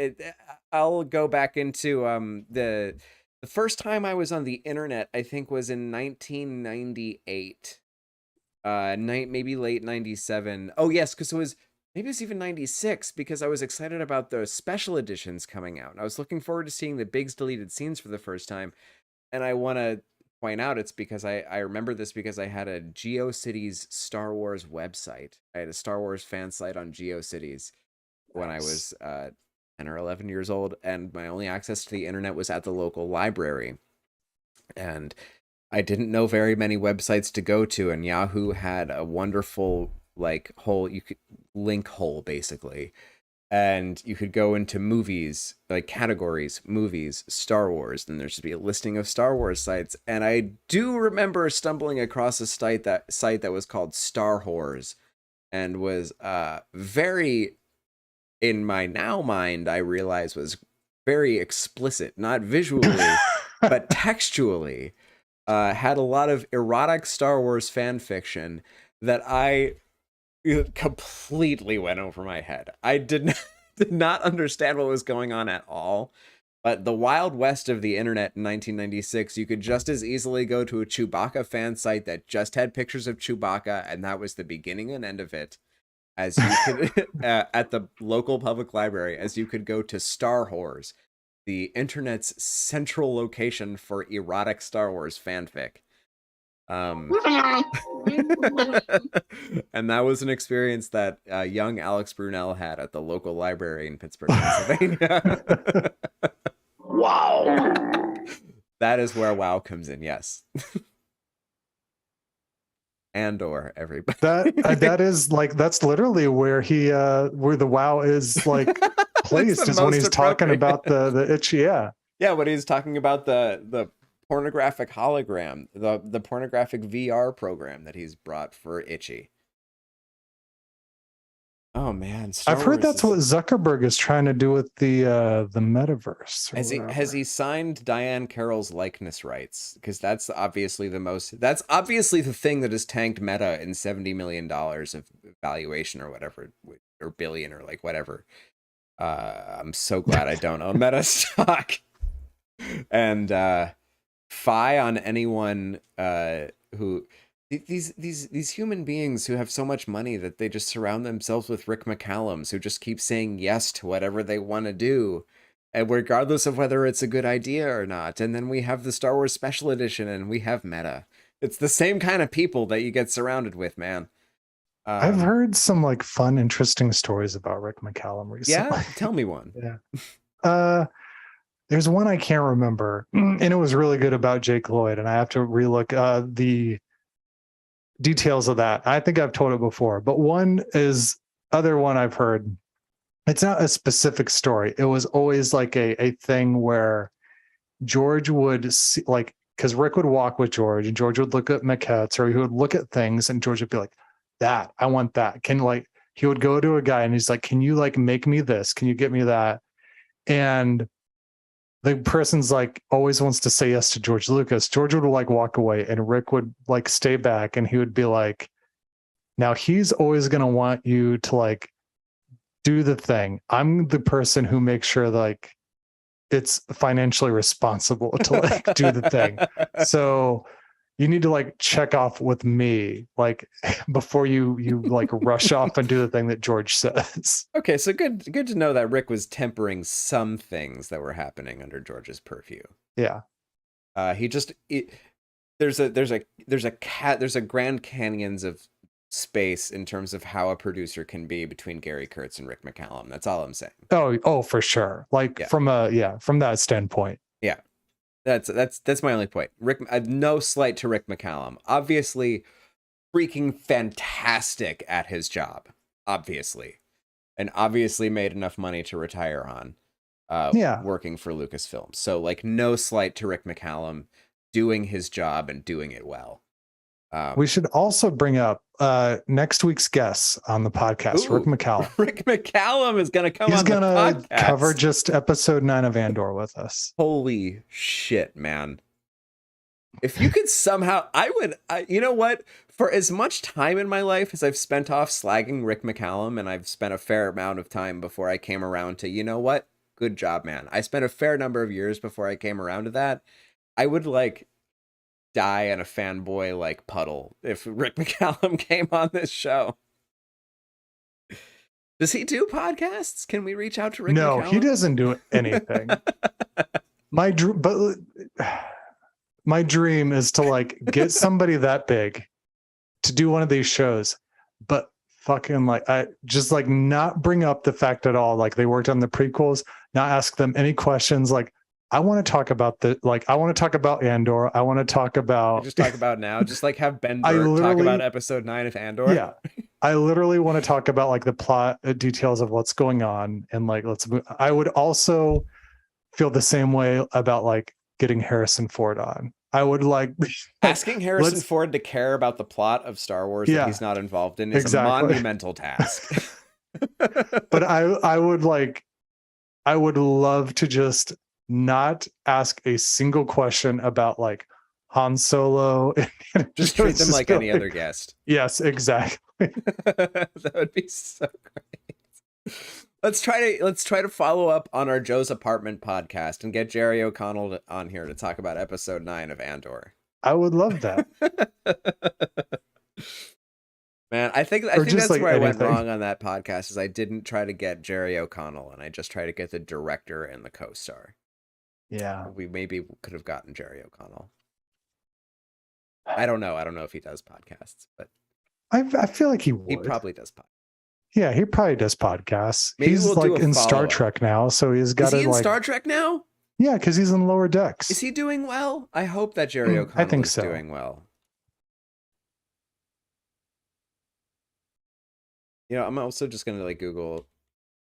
I'll go back into the first time I was on the internet, I think, was in 1998, maybe late 97. Oh yes, because maybe it was even 96, because I was excited about the special editions coming out. And I was looking forward to seeing the Biggs deleted scenes for the first time. And I want to point out, it's because I remember this because I had a GeoCities Star Wars website. I had a Star Wars fan site on GeoCities when I was 10 or 11 years old. And my only access to the internet was at the local library. And I didn't know very many websites to go to. And Yahoo had a wonderful like hole, you could link hole basically, and you could go into movies, like categories, movies, Star Wars, and there should be a listing of Star Wars sites. And I do remember stumbling across a site that was called Star Whores, and was very, in my now mind, I realize was very explicit, not visually but textually. Had a lot of erotic Star Wars fan fiction that I completely went over my head. I did not understand what was going on at all. But the Wild West of the internet in 1996, you could just as easily go to a Chewbacca fan site that just had pictures of Chewbacca, and that was the beginning and end of it, as you could at the local public library, as you could go to Star Whores, the internet's central location for erotic Star Wars fanfic. And that was an experience that young Alex Brunel had at the local library in Pittsburgh, Pennsylvania. Wow. That is where WoW comes in, yes. Andor, everybody. That is like, that's literally where he where the WoW is like placed, is when he's talking about the itch. Yeah, when he's talking about the pornographic hologram, the pornographic VR program that he's brought for Itchy. Oh man, I've heard that's what Zuckerberg is trying to do with the metaverse. Has he signed Diane Carroll's likeness rights? Because that's obviously the thing that has tanked Meta in $70 million of valuation or whatever, or billion or like whatever. I'm so glad I don't own Meta stock. And fie on anyone who these human beings who have so much money that they just surround themselves with Rick McCallums who just keep saying yes to whatever they want to do, and regardless of whether it's a good idea or not. And then we have the Star Wars Special Edition, and we have Meta. It's the same kind of people that you get surrounded with, man. I've heard some like fun, interesting stories about Rick McCallum recently. Yeah, tell me one. Yeah. There's one I can't remember, and it was really good about Jake Lloyd, and I have to relook the details of that. I think I've told it before, but other one I've heard. It's not a specific story. It was always like a thing where George would see, like, because Rick would walk with George, and George would look at maquettes, or he would look at things, and George would be like, "That, I want that." He would go to a guy, and he's like, "Can you like make me this? Can you get me that?" And the person's like always wants to say yes to George Lucas. George would like walk away, and Rick would like stay back, and he would be like, "Now he's always going to want you to like do the thing. I'm the person who makes sure like it's financially responsible to like do the thing." So you need to like check off with me, like before you like rush off and do the thing that George says. Okay, so good to know that Rick was tempering some things that were happening under George's purview. Yeah. There's a Grand Canyons of space in terms of how a producer can be between Gary Kurtz and Rick McCallum. That's all I'm saying. Oh, for sure. Like from that standpoint. Yeah. That's my only point. Rick, no slight to Rick McCallum. Obviously, freaking fantastic at his job. Obviously, and obviously made enough money to retire on. Working for Lucasfilm. So like, no slight to Rick McCallum doing his job and doing it well. We should also bring up next week's guest on the podcast, Rick McCallum. Rick McCallum is going to come on the podcast. He's going to cover just episode 9 of Andor with us. Holy shit, man. If you could somehow, you know what? For as much time in my life as I've spent off slagging Rick McCallum, and I've spent a fair amount of time before I came around to, you know what? Good job, man. I spent a fair number of years before I came around to that. I would like die in a fanboy like puddle if Rick McCallum came on this show. Does he do podcasts? Can we reach out to Rick McCallum? No, he doesn't do anything. My dream is to like get somebody that big to do one of these shows, but fucking like I just like not bring up the fact at all. Like they worked on the prequels, not ask them any questions. Like I want to talk about I want to talk about Andor. I want to talk about just talk about now. Just like have Ben Burtt talk about episode 9 of Andor. Yeah. I literally want to talk about like the plot details of what's going on. And like, I would also feel the same way about like getting Harrison Ford on. I would like asking Harrison Ford to care about the plot of Star Wars that he's not involved in is a monumental task. But I would love to just not ask a single question about like Han Solo. Just treat them like any other guest. Yes, exactly. That would be so great. Let's try to follow up on our Joe's Apartment podcast and get Jerry O'Connell on here to talk about episode 9 of Andor. I would love that. Man, I think that's like where I went wrong on that podcast is I didn't try to get Jerry O'Connell and I just tried to get the director and the co-star. Yeah. We maybe could have gotten Jerry O'Connell. I don't know. I don't know if he does podcasts, but I feel like he would. He probably does podcasts. Yeah, he probably does podcasts. Maybe he's like in Star Trek now, so he's got to like. Is he in Star Trek now? Yeah, because he's in Lower Decks. Is he doing well? I hope that Jerry O'Connell is doing well. You know, I'm also just gonna like Google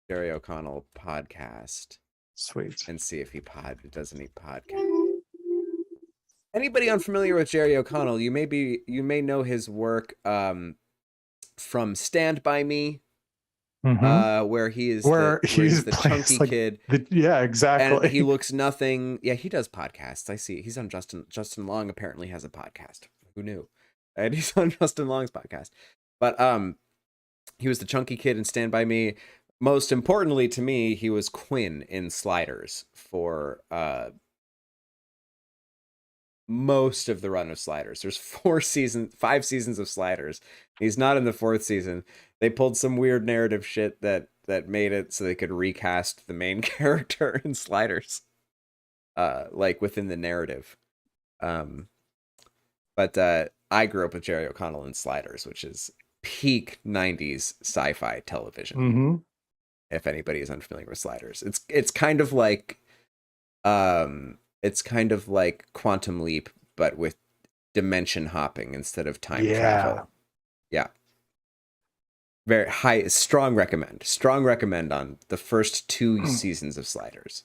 Jerry O'Connell podcast. Sweet. And see if he does any podcast. Anybody unfamiliar with Jerry O'Connell, you may know his work from Stand By Me. Mm-hmm. Where he's the chunky like kid. Yeah, exactly. And he looks nothing. Yeah, he does podcasts. I see. He's on Justin Long apparently has a podcast. Who knew? And he's on Justin Long's podcast. But he was the chunky kid in Stand By Me. Most importantly to me, he was Quinn in Sliders for most of the run of Sliders. There's 5 seasons of Sliders. He's not in the 4th season. They pulled some weird narrative shit that made it so they could recast the main character in Sliders, like within the narrative. But I grew up with Jerry O'Connell in Sliders, which is peak 90s sci-fi television. Mm-hmm. If anybody is unfamiliar with Sliders, it's kind of like Quantum Leap, but with dimension hopping instead of time travel. Yeah. Very high, strong recommend on the first 2 seasons of Sliders.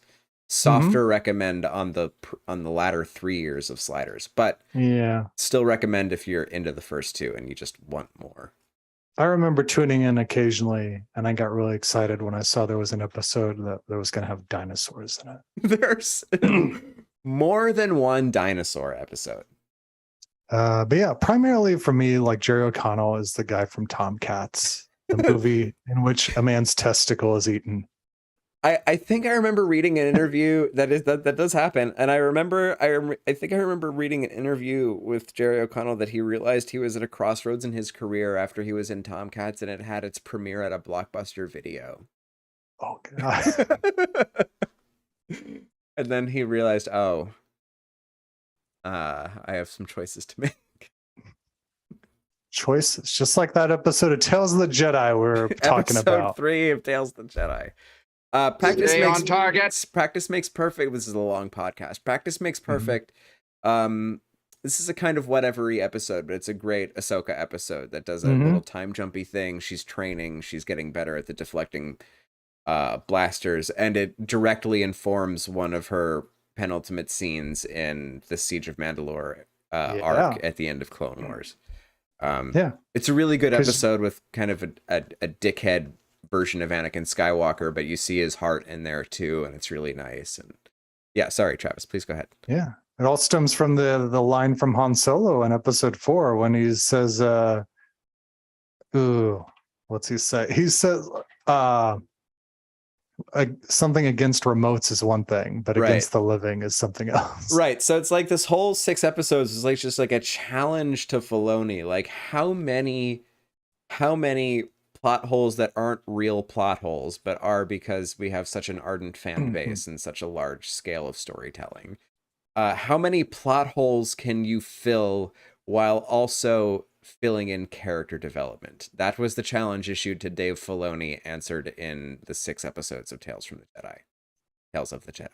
Softer recommend on the latter 3 years of Sliders, but still recommend if you're into the first 2 and you just want more. I remember tuning in occasionally, and I got really excited when I saw there was an episode that was going to have dinosaurs in it. There's more than one dinosaur episode. But yeah, primarily for me, like Jerry O'Connell is the guy from Tomcats, the movie in which a man's testicle is eaten. I think I remember reading an interview that does happen, and I think I remember reading an interview with Jerry O'Connell that he realized he was at a crossroads in his career after he was in Tomcats, and it had its premiere at a Blockbuster Video. Oh god. And then he realized, I have some choices to make. Choices, just like that episode of Tales of the Jedi we were talking Episode about. 3 of Tales of the Jedi. Stay on target. Practice makes perfect. This is a long podcast. Practice makes perfect. This is a kind of whatevery episode, but it's a great Ahsoka episode that does a little time jumpy thing. She's training. She's getting better at the deflecting blasters, and it directly informs one of her penultimate scenes in the Siege of Mandalore arc at the end of Clone Wars. It's a really good episode with kind of a dickhead version of Anakin Skywalker, but you see his heart in there too, and it's really nice. And yeah, sorry, Travis, please go ahead. Yeah, it all stems from the line from Han Solo in episode 4 when he says, what's he say? He says, something against remotes is one thing, but against the living is something else. Right. So it's like this whole 6 episodes is like just like a challenge to Filoni. Like how many plot holes that aren't real plot holes, but are because we have such an ardent fan base and such a large scale of storytelling. How many plot holes can you fill while also filling in character development? That was the challenge issued to Dave Filoni, answered in the 6 episodes of Tales of the Jedi.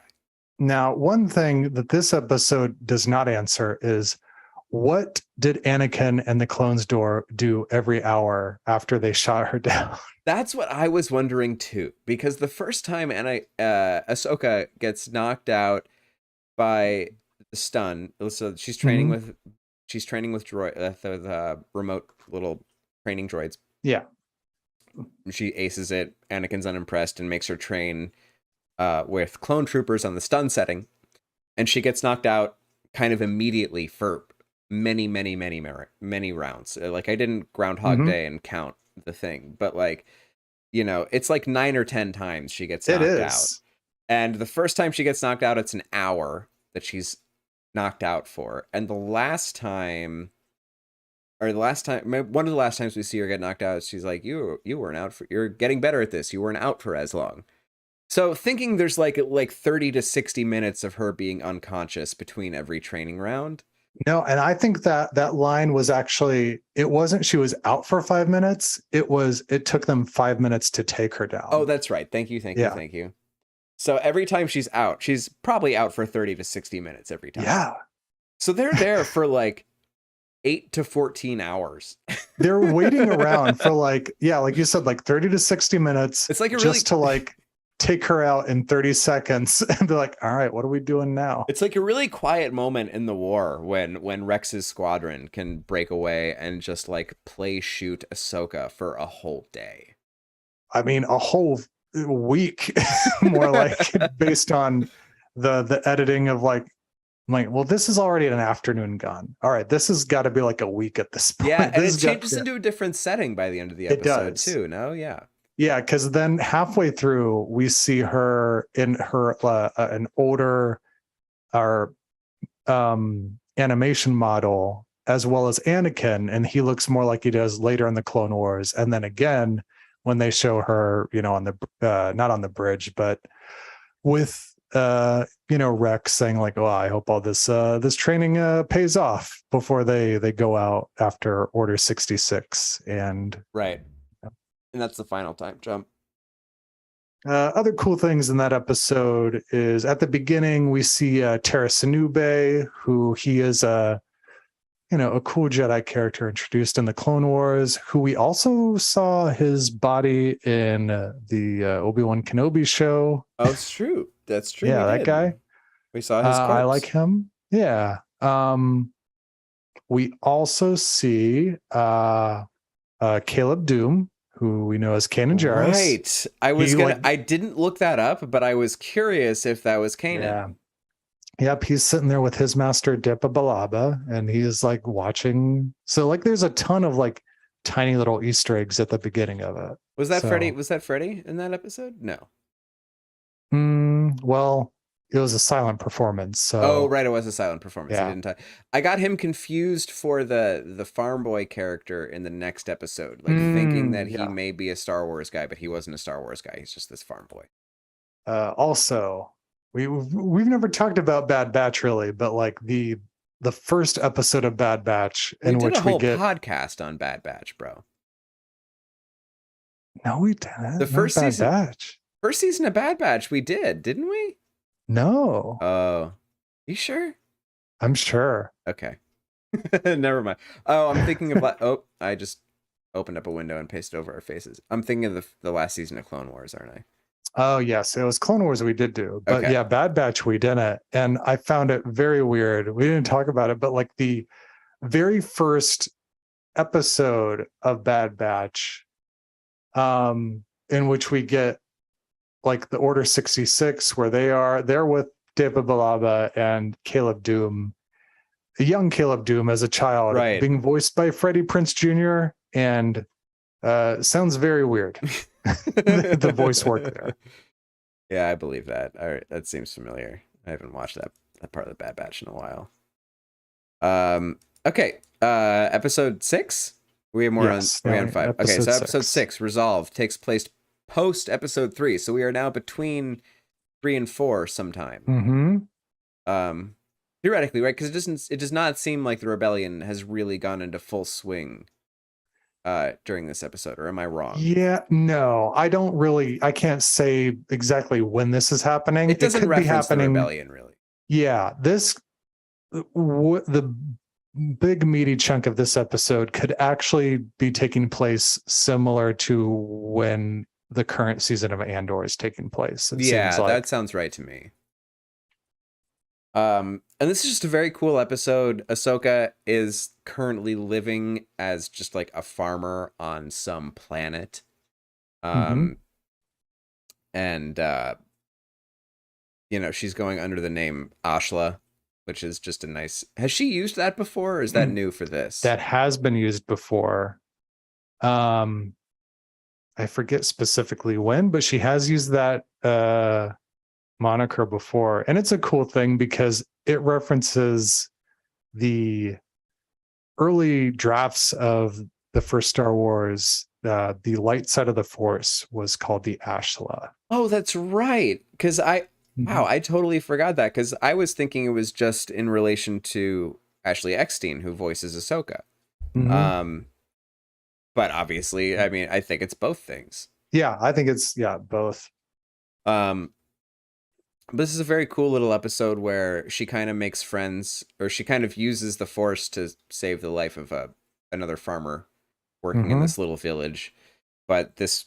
Now, one thing that this episode does not answer is, what did Anakin and the clones do every hour after they shot her down? That's what I was wondering too, because the first time Ahsoka gets knocked out by the stun, so she's training with droid, the remote little training droids. Yeah. She aces it. Anakin's unimpressed and makes her train with clone troopers on the stun setting, and she gets knocked out kind of immediately for many rounds. Like, I didn't Groundhog Day and count the thing, but like, it's like 9 or 10 times she gets knocked out. And the first time she gets knocked out, it's an hour that she's knocked out for. And one of the last times we see her get knocked out, she's like, you weren't out for, you're getting better at this. You weren't out for as long. So thinking there's like 30 to 60 minutes of her being unconscious between every training round. No, and I think that line was actually, it wasn't she was out for 5 minutes. It took them 5 minutes to take her down. Oh, that's right. Thank you. So every time she's out, she's probably out for 30 to 60 minutes every time. Yeah. So they're there for like 8 to 14 hours. They're waiting around for like you said, like 30 to 60 minutes. It's like to take her out in 30 seconds and be like, all right, what are we doing now? It's like a really quiet moment in the war when Rex's squadron can break away and just like play shoot Ahsoka for a whole day. I mean, a whole week, more like, based on the editing of like, well, this is already an afternoon gone. All right, this has got to be like a week at this point. Yeah, and it changes into a different setting by the end of the episode too. No, yeah. Yeah, because then halfway through, we see her in her an older animation model, as well as Anakin, and he looks more like he does later in the Clone Wars. And then again, when they show her, on the not on the bridge, but with Rex saying like, "Oh, I hope all this training pays off," before they go out after Order 66, and right. And that's the final time jump. Other cool things in that episode is at the beginning we see Tara Sinube, who he is a cool Jedi character introduced in the Clone Wars, who we also saw his body in the Obi-Wan Kenobi show. Oh, it's true. That's true. Yeah, that guy. We saw his corpse. I like him. Yeah. We also see Caleb Doom, who we know as Kanan Jarrus. Right. I didn't look that up, but I was curious if that was Kanan. Yeah. Yep, he's sitting there with his master Depa Billaba, and he's like watching. So like there's a ton of like tiny little Easter eggs at the beginning of it. Was that Freddy? Was that Freddy in that episode? No. Well, it was a silent performance. So Oh, right, it was a silent performance. Yeah. He didn't talk. I got him confused for the farm boy character in the next episode, like thinking that he yeah. may be a Star Wars guy, but he wasn't a Star Wars guy. He's just this farm boy. Also, we've never talked about Bad Batch really, but like the first episode of Bad Batch in We did which a whole we get podcast on Bad Batch, bro. No, we didn't. The first Bad season- Batch. First season of Bad Batch, we didn't we? No, Oh, you sure? I'm sure. Okay. Never mind. Oh, I'm thinking of oh, I just opened up a window and pasted over our faces. I'm thinking of the last season of Clone Wars, aren't I? Oh yes, it was Clone Wars we did do, but Okay. yeah, Bad Batch we didn't, and I found it very weird. We didn't talk about it, but like the very first episode of Bad Batch, in which we get like the Order 66, where they're with David Balaba and Caleb Doom, a young Caleb Doom as a child, Right. being voiced by Freddie Prinze Jr. and sounds very weird. The voice work there. Yeah, I believe that. All right, that seems familiar. I haven't watched that part of the Bad Batch in a while. Okay. Episode 6. We have more Yes, on. We're on 5. Okay, so episode episode 6, Resolve, takes place post episode 3. So we are now between 3 and 4 sometime. Mm-hmm. Theoretically, right? Because it does not seem like the rebellion has really gone into full swing during this episode, or am I wrong? Yeah, no, I can't say exactly when this is happening. It doesn't could be reference the happening. rebellion, really. Yeah, the big meaty chunk of this episode could actually be taking place similar to when the current season of Andor is taking place. It Yeah, seems like. that sounds right to me. And this is just a very cool episode. Ahsoka is currently living as just like a farmer on some planet. And she's going under the name Ashla, which is just a nice. Has she used that before, or is that new for this? That has been used before. I forget specifically when, but she has used that moniker before, and it's a cool thing because it references the early drafts of the first Star Wars. The light side of the Force was called the Ashla. Oh, that's right. Because wow, I totally forgot that, because I was thinking it was just in relation to Ashley Eckstein, who voices Ahsoka. But obviously, I mean, I think it's both things. Yeah, I think it's both. This is a very cool little episode where she kind of makes friends, or she kind of uses the Force to save the life of another farmer working in this little village. But this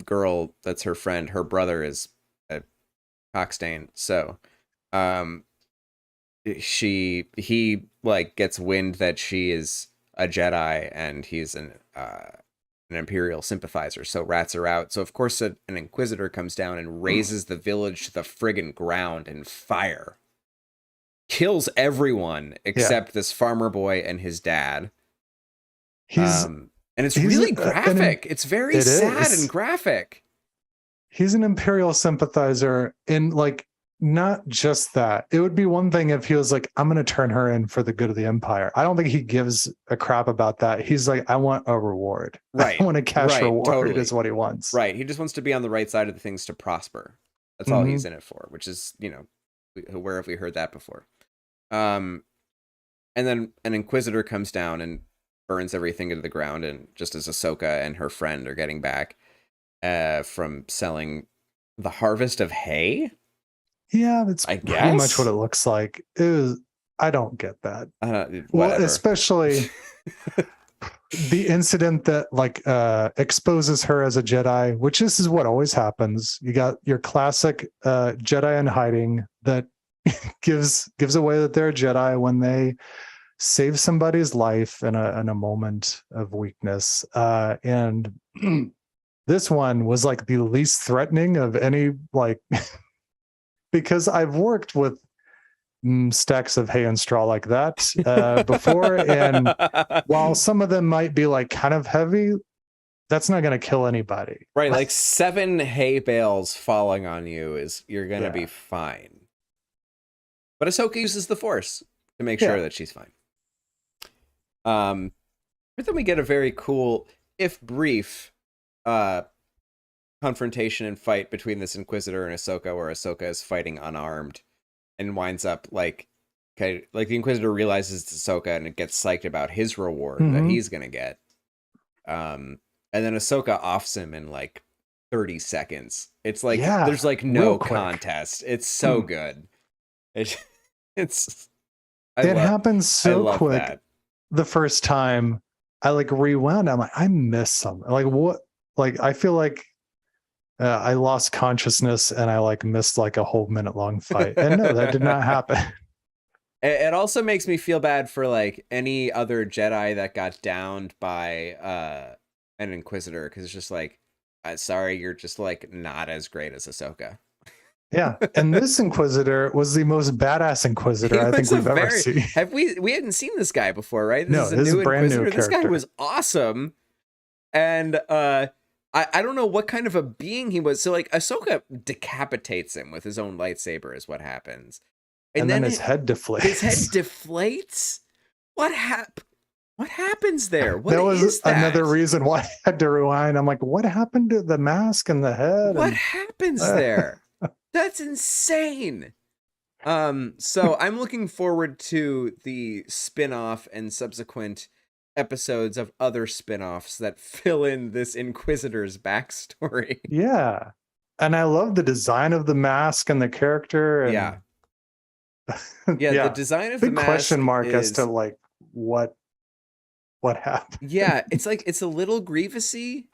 girl that's her friend, her brother is a cockstain. So he like gets wind that she is a Jedi and he's an Imperial sympathizer, so rats her out. So of course an Inquisitor comes down and razes the village to the friggin' ground in fire, kills everyone except this farmer boy and his dad. And it's really graphic. It's very sad and graphic. He's an Imperial sympathizer, and like, not just that. It would be one thing if he was like, I'm going to turn her in for the good of the Empire. I don't think he gives a crap about that. He's like, I want a reward. Right. I want a cash reward. Totally. Is what he wants. Right. He just wants to be on the right side of the things to prosper. That's all he's in it for, which is, where have we heard that before? And then an Inquisitor comes down and burns everything into the ground. And just as Ahsoka and her friend are getting back from selling the harvest of hay. Yeah, that's pretty much what it looks like. I don't get that. Well, especially the incident that like exposes her as a Jedi, which this is what always happens. You got your classic Jedi in hiding that gives away that they're a Jedi when they save somebody's life in a moment of weakness. And this one was like the least threatening of any, like. Because I've worked with stacks of hay and straw like that before, and while some of them might be like kind of heavy, that's not going to kill anybody. Right, like 7 hay bales falling on you you're going to be fine. But Ahsoka uses the Force to make sure that she's fine. But then we get a very cool, if brief, confrontation and fight between this Inquisitor and Ahsoka, where Ahsoka is fighting unarmed and winds up like the Inquisitor realizes it's Ahsoka and it gets psyched about his reward that he's gonna get. And then Ahsoka offs him in like 30 seconds. It's like there's like no contest. It's so good. It happens so quick. That. The first time I like rewound, I'm like, I missed something. Like what? Like I feel like I lost consciousness and I like missed like a whole minute long fight. And no, that did not happen. It also makes me feel bad for like any other Jedi that got downed by an Inquisitor, because it's just like, sorry, you're just like not as great as Ahsoka. Yeah, and this Inquisitor was the most badass Inquisitor I think we've ever seen. We hadn't seen this guy before, right? This is a brand new Inquisitor. This character. guy was awesome, and I don't know what kind of a being he was. So like Ahsoka decapitates him with his own lightsaber is what happens, and then his head deflates. His head deflates. What happens there? What that was is that? Another reason why I had to rewind. I'm like, what happened to the mask and the head? What happens there? That's insane. So I'm looking forward to the spin-off and subsequent episodes of other spin-offs that fill in this Inquisitor's backstory. Yeah. And I love the design of the mask and the character. And... Yeah, the design of the mask question mark as to like what happened. Yeah, it's like it's a little Grievousy.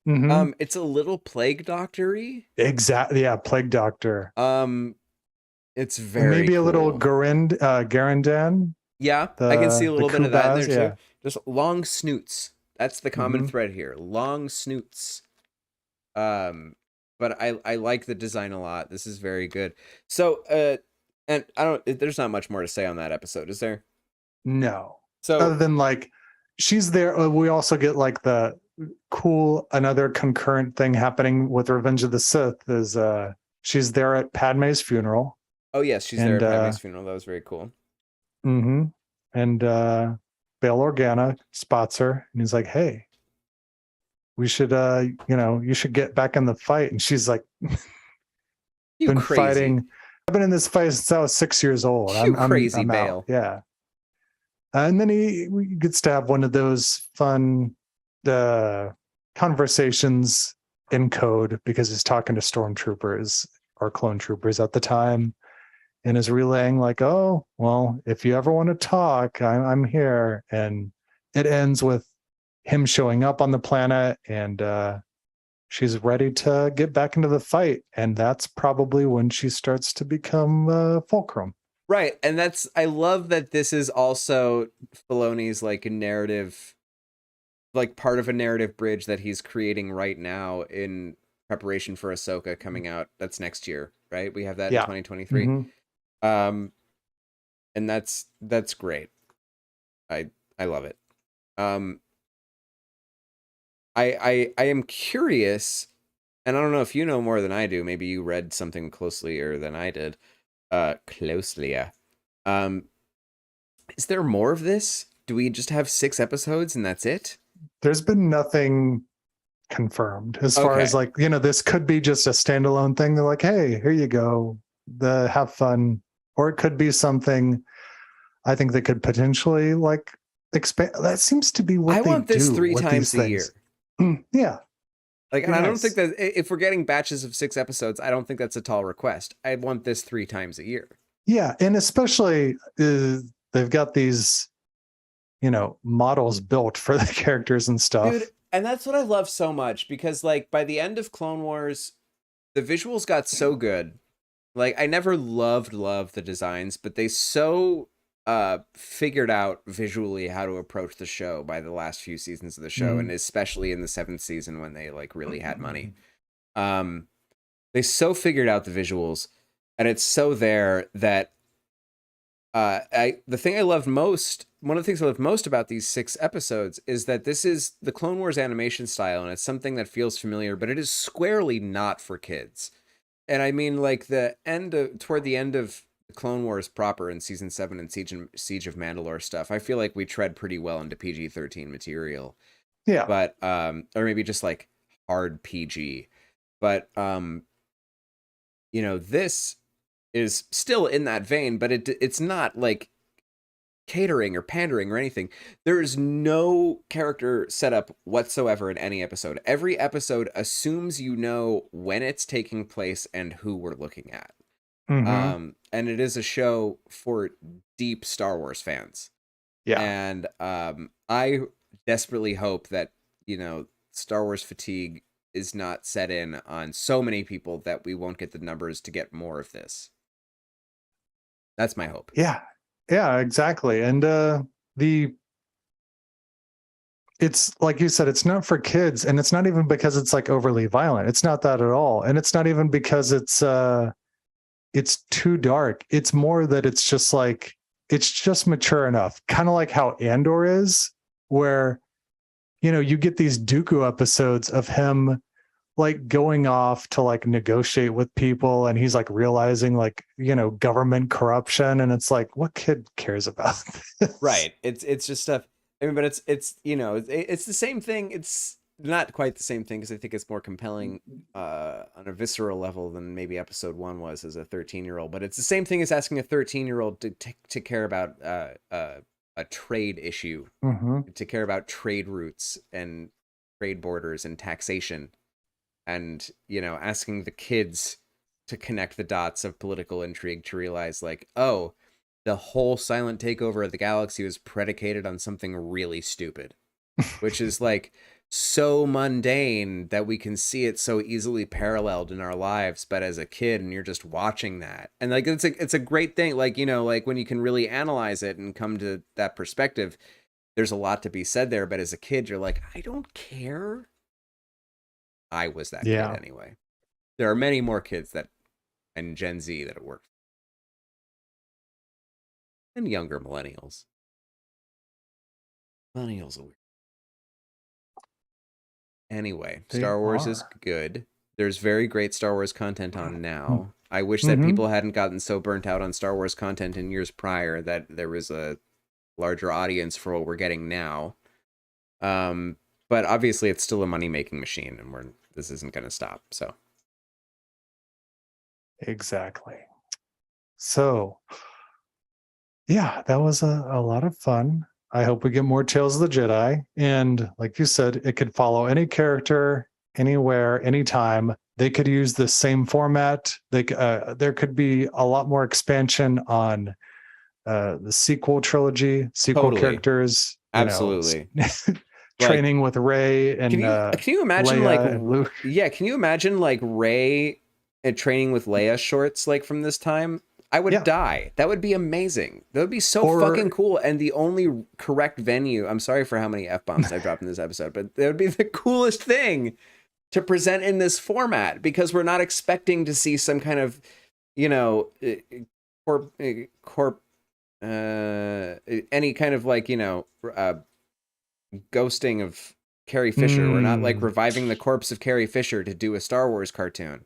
Mm-hmm. It's a little Plague Doctor-y. Exactly. Yeah, Plague Doctor. It's very maybe cool. a little Garandan. Yeah, I can see a little bit of that in there too. Yeah. Just long snoots. That's the common thread here. Long snoots. But I like the design a lot. This is very good. So and there's not much more to say on that episode, is there? No. So other than like she's there, we also get like the another concurrent thing happening with Revenge of the Sith is she's there at Padme's funeral. Oh yes, she's there at Padme's funeral. That was very cool. Mm-hmm. And Bail Organa spots her and he's like, hey, we should you should get back in the fight. And she's like, you been crazy. fighting. I've been in this fight since I was 6 years old. You crazy I'm Bail. out. Yeah. And then he gets to have one of those fun conversations in code because he's talking to stormtroopers or clone troopers at the time and is relaying like, oh, well, if you ever want to talk, I'm here. And it ends with him showing up on the planet and she's ready to get back into the fight. And that's probably when she starts to become Fulcrum. Right. And I love that this is also Filoni's like narrative, like part of a narrative bridge that he's creating right now in preparation for Ahsoka coming out. That's next year, right? We have that in 2023. Mm-hmm. And that's great. I love it. I am curious, and I don't know if you know more than I do. Maybe you read something closelier than I did. Closelier. Is there more of this? Do we just have 6 episodes and that's it? There's been nothing confirmed as far as like, this could be just a standalone thing. They're like, hey, here you go. Have fun. Or it could be something I think they could potentially like expand. That seems to be what I want this 3 times a year. Yeah. Like, and I don't think that if we're getting batches of 6 episodes, I don't think that's a tall request. I want this 3 times a year. Yeah. And especially they've got these, models built for the characters and stuff. Dude, and that's what I love so much because like by the end of Clone Wars, the visuals got so good. Like I never loved the designs, but they so figured out visually how to approach the show by the last few seasons of the show, and especially in the 7th season when they like really had money. They so figured out the visuals, and it's so there that the thing I loved most one of the things I love most about these 6 episodes is that this is the Clone Wars animation style, and it's something that feels familiar, but it is squarely not for kids. And I mean, like toward the end of Clone Wars proper in season 7 and Siege of Mandalore stuff, I feel like we tread pretty well into PG-13 material. Yeah. But or maybe just like hard PG. But this is still in that vein, but it's not like catering or pandering or anything. There is no character setup whatsoever in any episode. Every episode assumes you know when it's taking place and who we're looking at. Mm-hmm. And it is a show for deep Star Wars fans. Yeah. And I desperately hope that, Star Wars fatigue is not set in on so many people that we won't get the numbers to get more of this. That's my hope. Yeah. Yeah, exactly. And it's like you said, it's not for kids, and it's not even because it's like overly violent. It's not that at all. And it's not even because it's too dark. It's more that it's just like, it's just mature enough. Kind of like how Andor is, where, you get these Dooku episodes of him like going off to like negotiate with people, and he's like realizing like, government corruption, and it's like, what kid cares about this? Right. It's just stuff. I mean, but it's it's the same thing. It's not quite the same thing, because I think it's more compelling on a visceral level than maybe episode 1 was as a 13-year-old. But it's the same thing as asking a 13-year-old to care about a trade issue, to care about trade routes and trade borders and taxation, and asking the kids to connect the dots of political intrigue to realize like, oh, the whole silent takeover of the galaxy was predicated on something really stupid, which is like so mundane that we can see it so easily paralleled in our lives. But as a kid, and you're just watching that, and like it's a great thing, like like when you can really analyze it and come to that perspective, there's a lot to be said there. But as a kid, you're like, I don't care. I was that kid anyway. There are many more kids and Gen Z that it worked, and younger millennials. Millennials are weird. Anyway, Star Wars is good. There's very great Star Wars content on now. I wish that people hadn't gotten so burnt out on Star Wars content in years prior that there was a larger audience for what we're getting now. But obviously it's still a money-making machine, and this isn't going to stop. So exactly. So yeah, that was a lot of fun. I hope we get more Tales of the Jedi. And like you said, it could follow any character, anywhere, anytime. They could use the same format. There could be a lot more expansion on the sequel trilogy, characters. Absolutely. Training with Rey and can you imagine Leia like and Luke? Yeah, can you imagine like Rey training with Leia shorts like from this time? I would die. That would be amazing. That would be so fucking cool. And the only correct venue, I'm sorry for how many F-bombs I dropped in this episode, but that would be the coolest thing to present in this format, because we're not expecting to see some kind of, any kind of like, ghosting of Carrie Fisher. We're not like reviving the corpse of Carrie Fisher to do a Star Wars cartoon.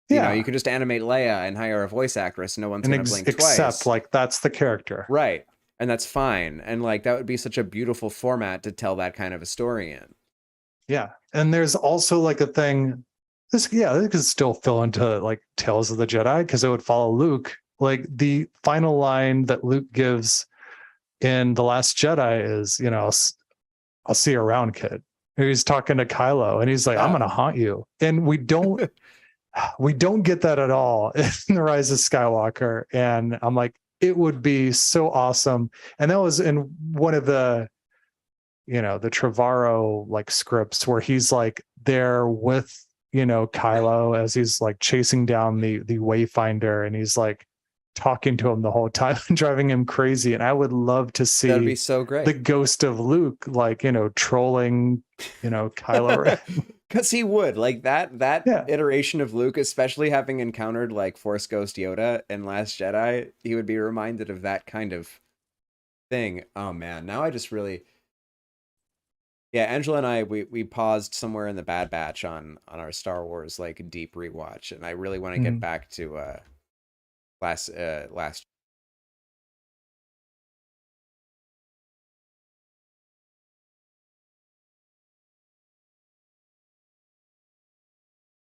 You could just animate Leia and hire a voice actress. No one's going to blink twice. Except like that's the character. Right. And that's fine. And like, that would be such a beautiful format to tell that kind of a story in. Yeah. And there's also like a thing, this could still fill into like Tales of the Jedi, because it would follow Luke. Like the final line that Luke gives in The Last Jedi is, I'll see you around, kid. He's talking to Kylo and he's like, I'm going to haunt you. And we don't get that at all in The Rise of Skywalker. And I'm like, it would be so awesome. And that was in one of the, the Trevorrow like scripts where he's like there with, Kylo as he's like chasing down the Wayfinder, and he's like talking to him the whole time and driving him crazy. And I would love to see that'd be so great. The ghost of Luke, like, trolling, Kylo Ren. Because he would like that iteration of Luke, especially having encountered like Force Ghost Yoda in Last Jedi, he would be reminded of that kind of thing. Oh man, now I just really. Yeah, Angela and I we paused somewhere in the Bad Batch on our Star Wars like deep rewatch, and I really want to get back to last.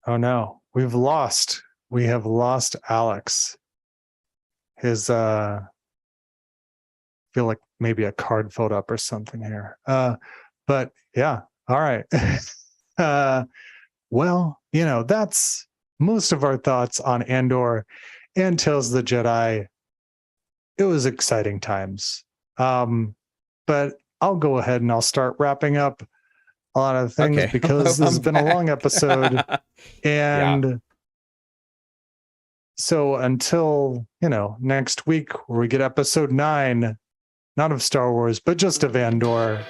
Oh no, we have lost Alex. His feel like maybe a card filled up or something here. But yeah, all right. Well, that's most of our thoughts on Andor and Tales of the Jedi. It was exciting times. But I'll go ahead and I'll start wrapping up a lot of things because this has been a long episode. And so until, next week where we get episode 9, not of Star Wars, but just of Andor.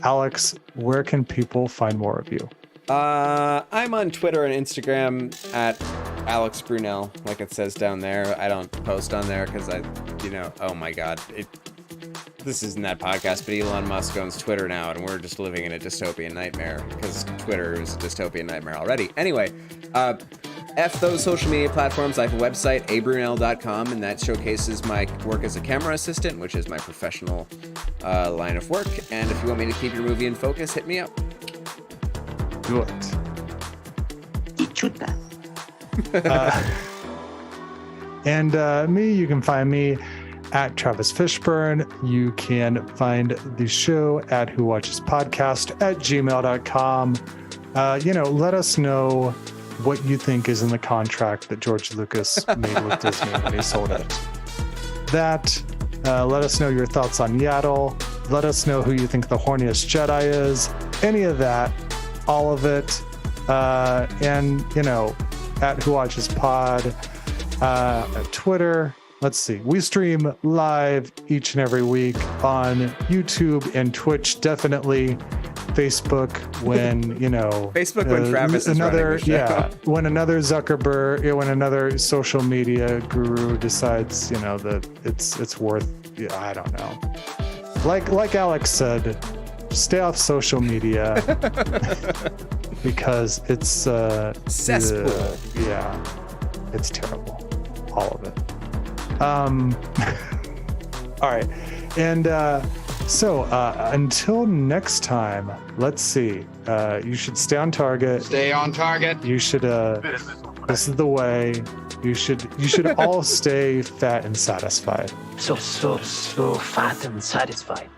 Alex, where can people find more of you? I'm on Twitter and Instagram at Alex Brunel, like it says down there. I don't post on there because oh my God. This isn't that podcast, but Elon Musk owns Twitter now, and we're just living in a dystopian nightmare because Twitter is a dystopian nightmare already. Anyway, F those social media platforms. I have a website, abrunel.com, and that showcases my work as a camera assistant, which is my professional line of work. And if you want me to keep your movie in focus, hit me up. Do it. And me, you can find me at Travis Fishburne. You can find the show at Who Watches Podcast at gmail.com. Let us know what you think is in the contract that George Lucas made with Disney when he sold it. Let us know your thoughts on Yaddle. Let us know who you think the horniest Jedi is. Any of that, all of it. And at Who Watches Pod, at Twitter. Let's see. We stream live each and every week on YouTube and Twitch. Definitely Facebook when Facebook when Travis is running the show. When another Zuckerberg, when another social media guru decides that it's worth. I don't know. Like Alex said, stay off social media because it's cesspool. It's terrible, all of it. All right. And so until next time, let's see. You should stay on target. Stay on target. You should this is the way. You should all stay fat and satisfied. So fat and satisfied.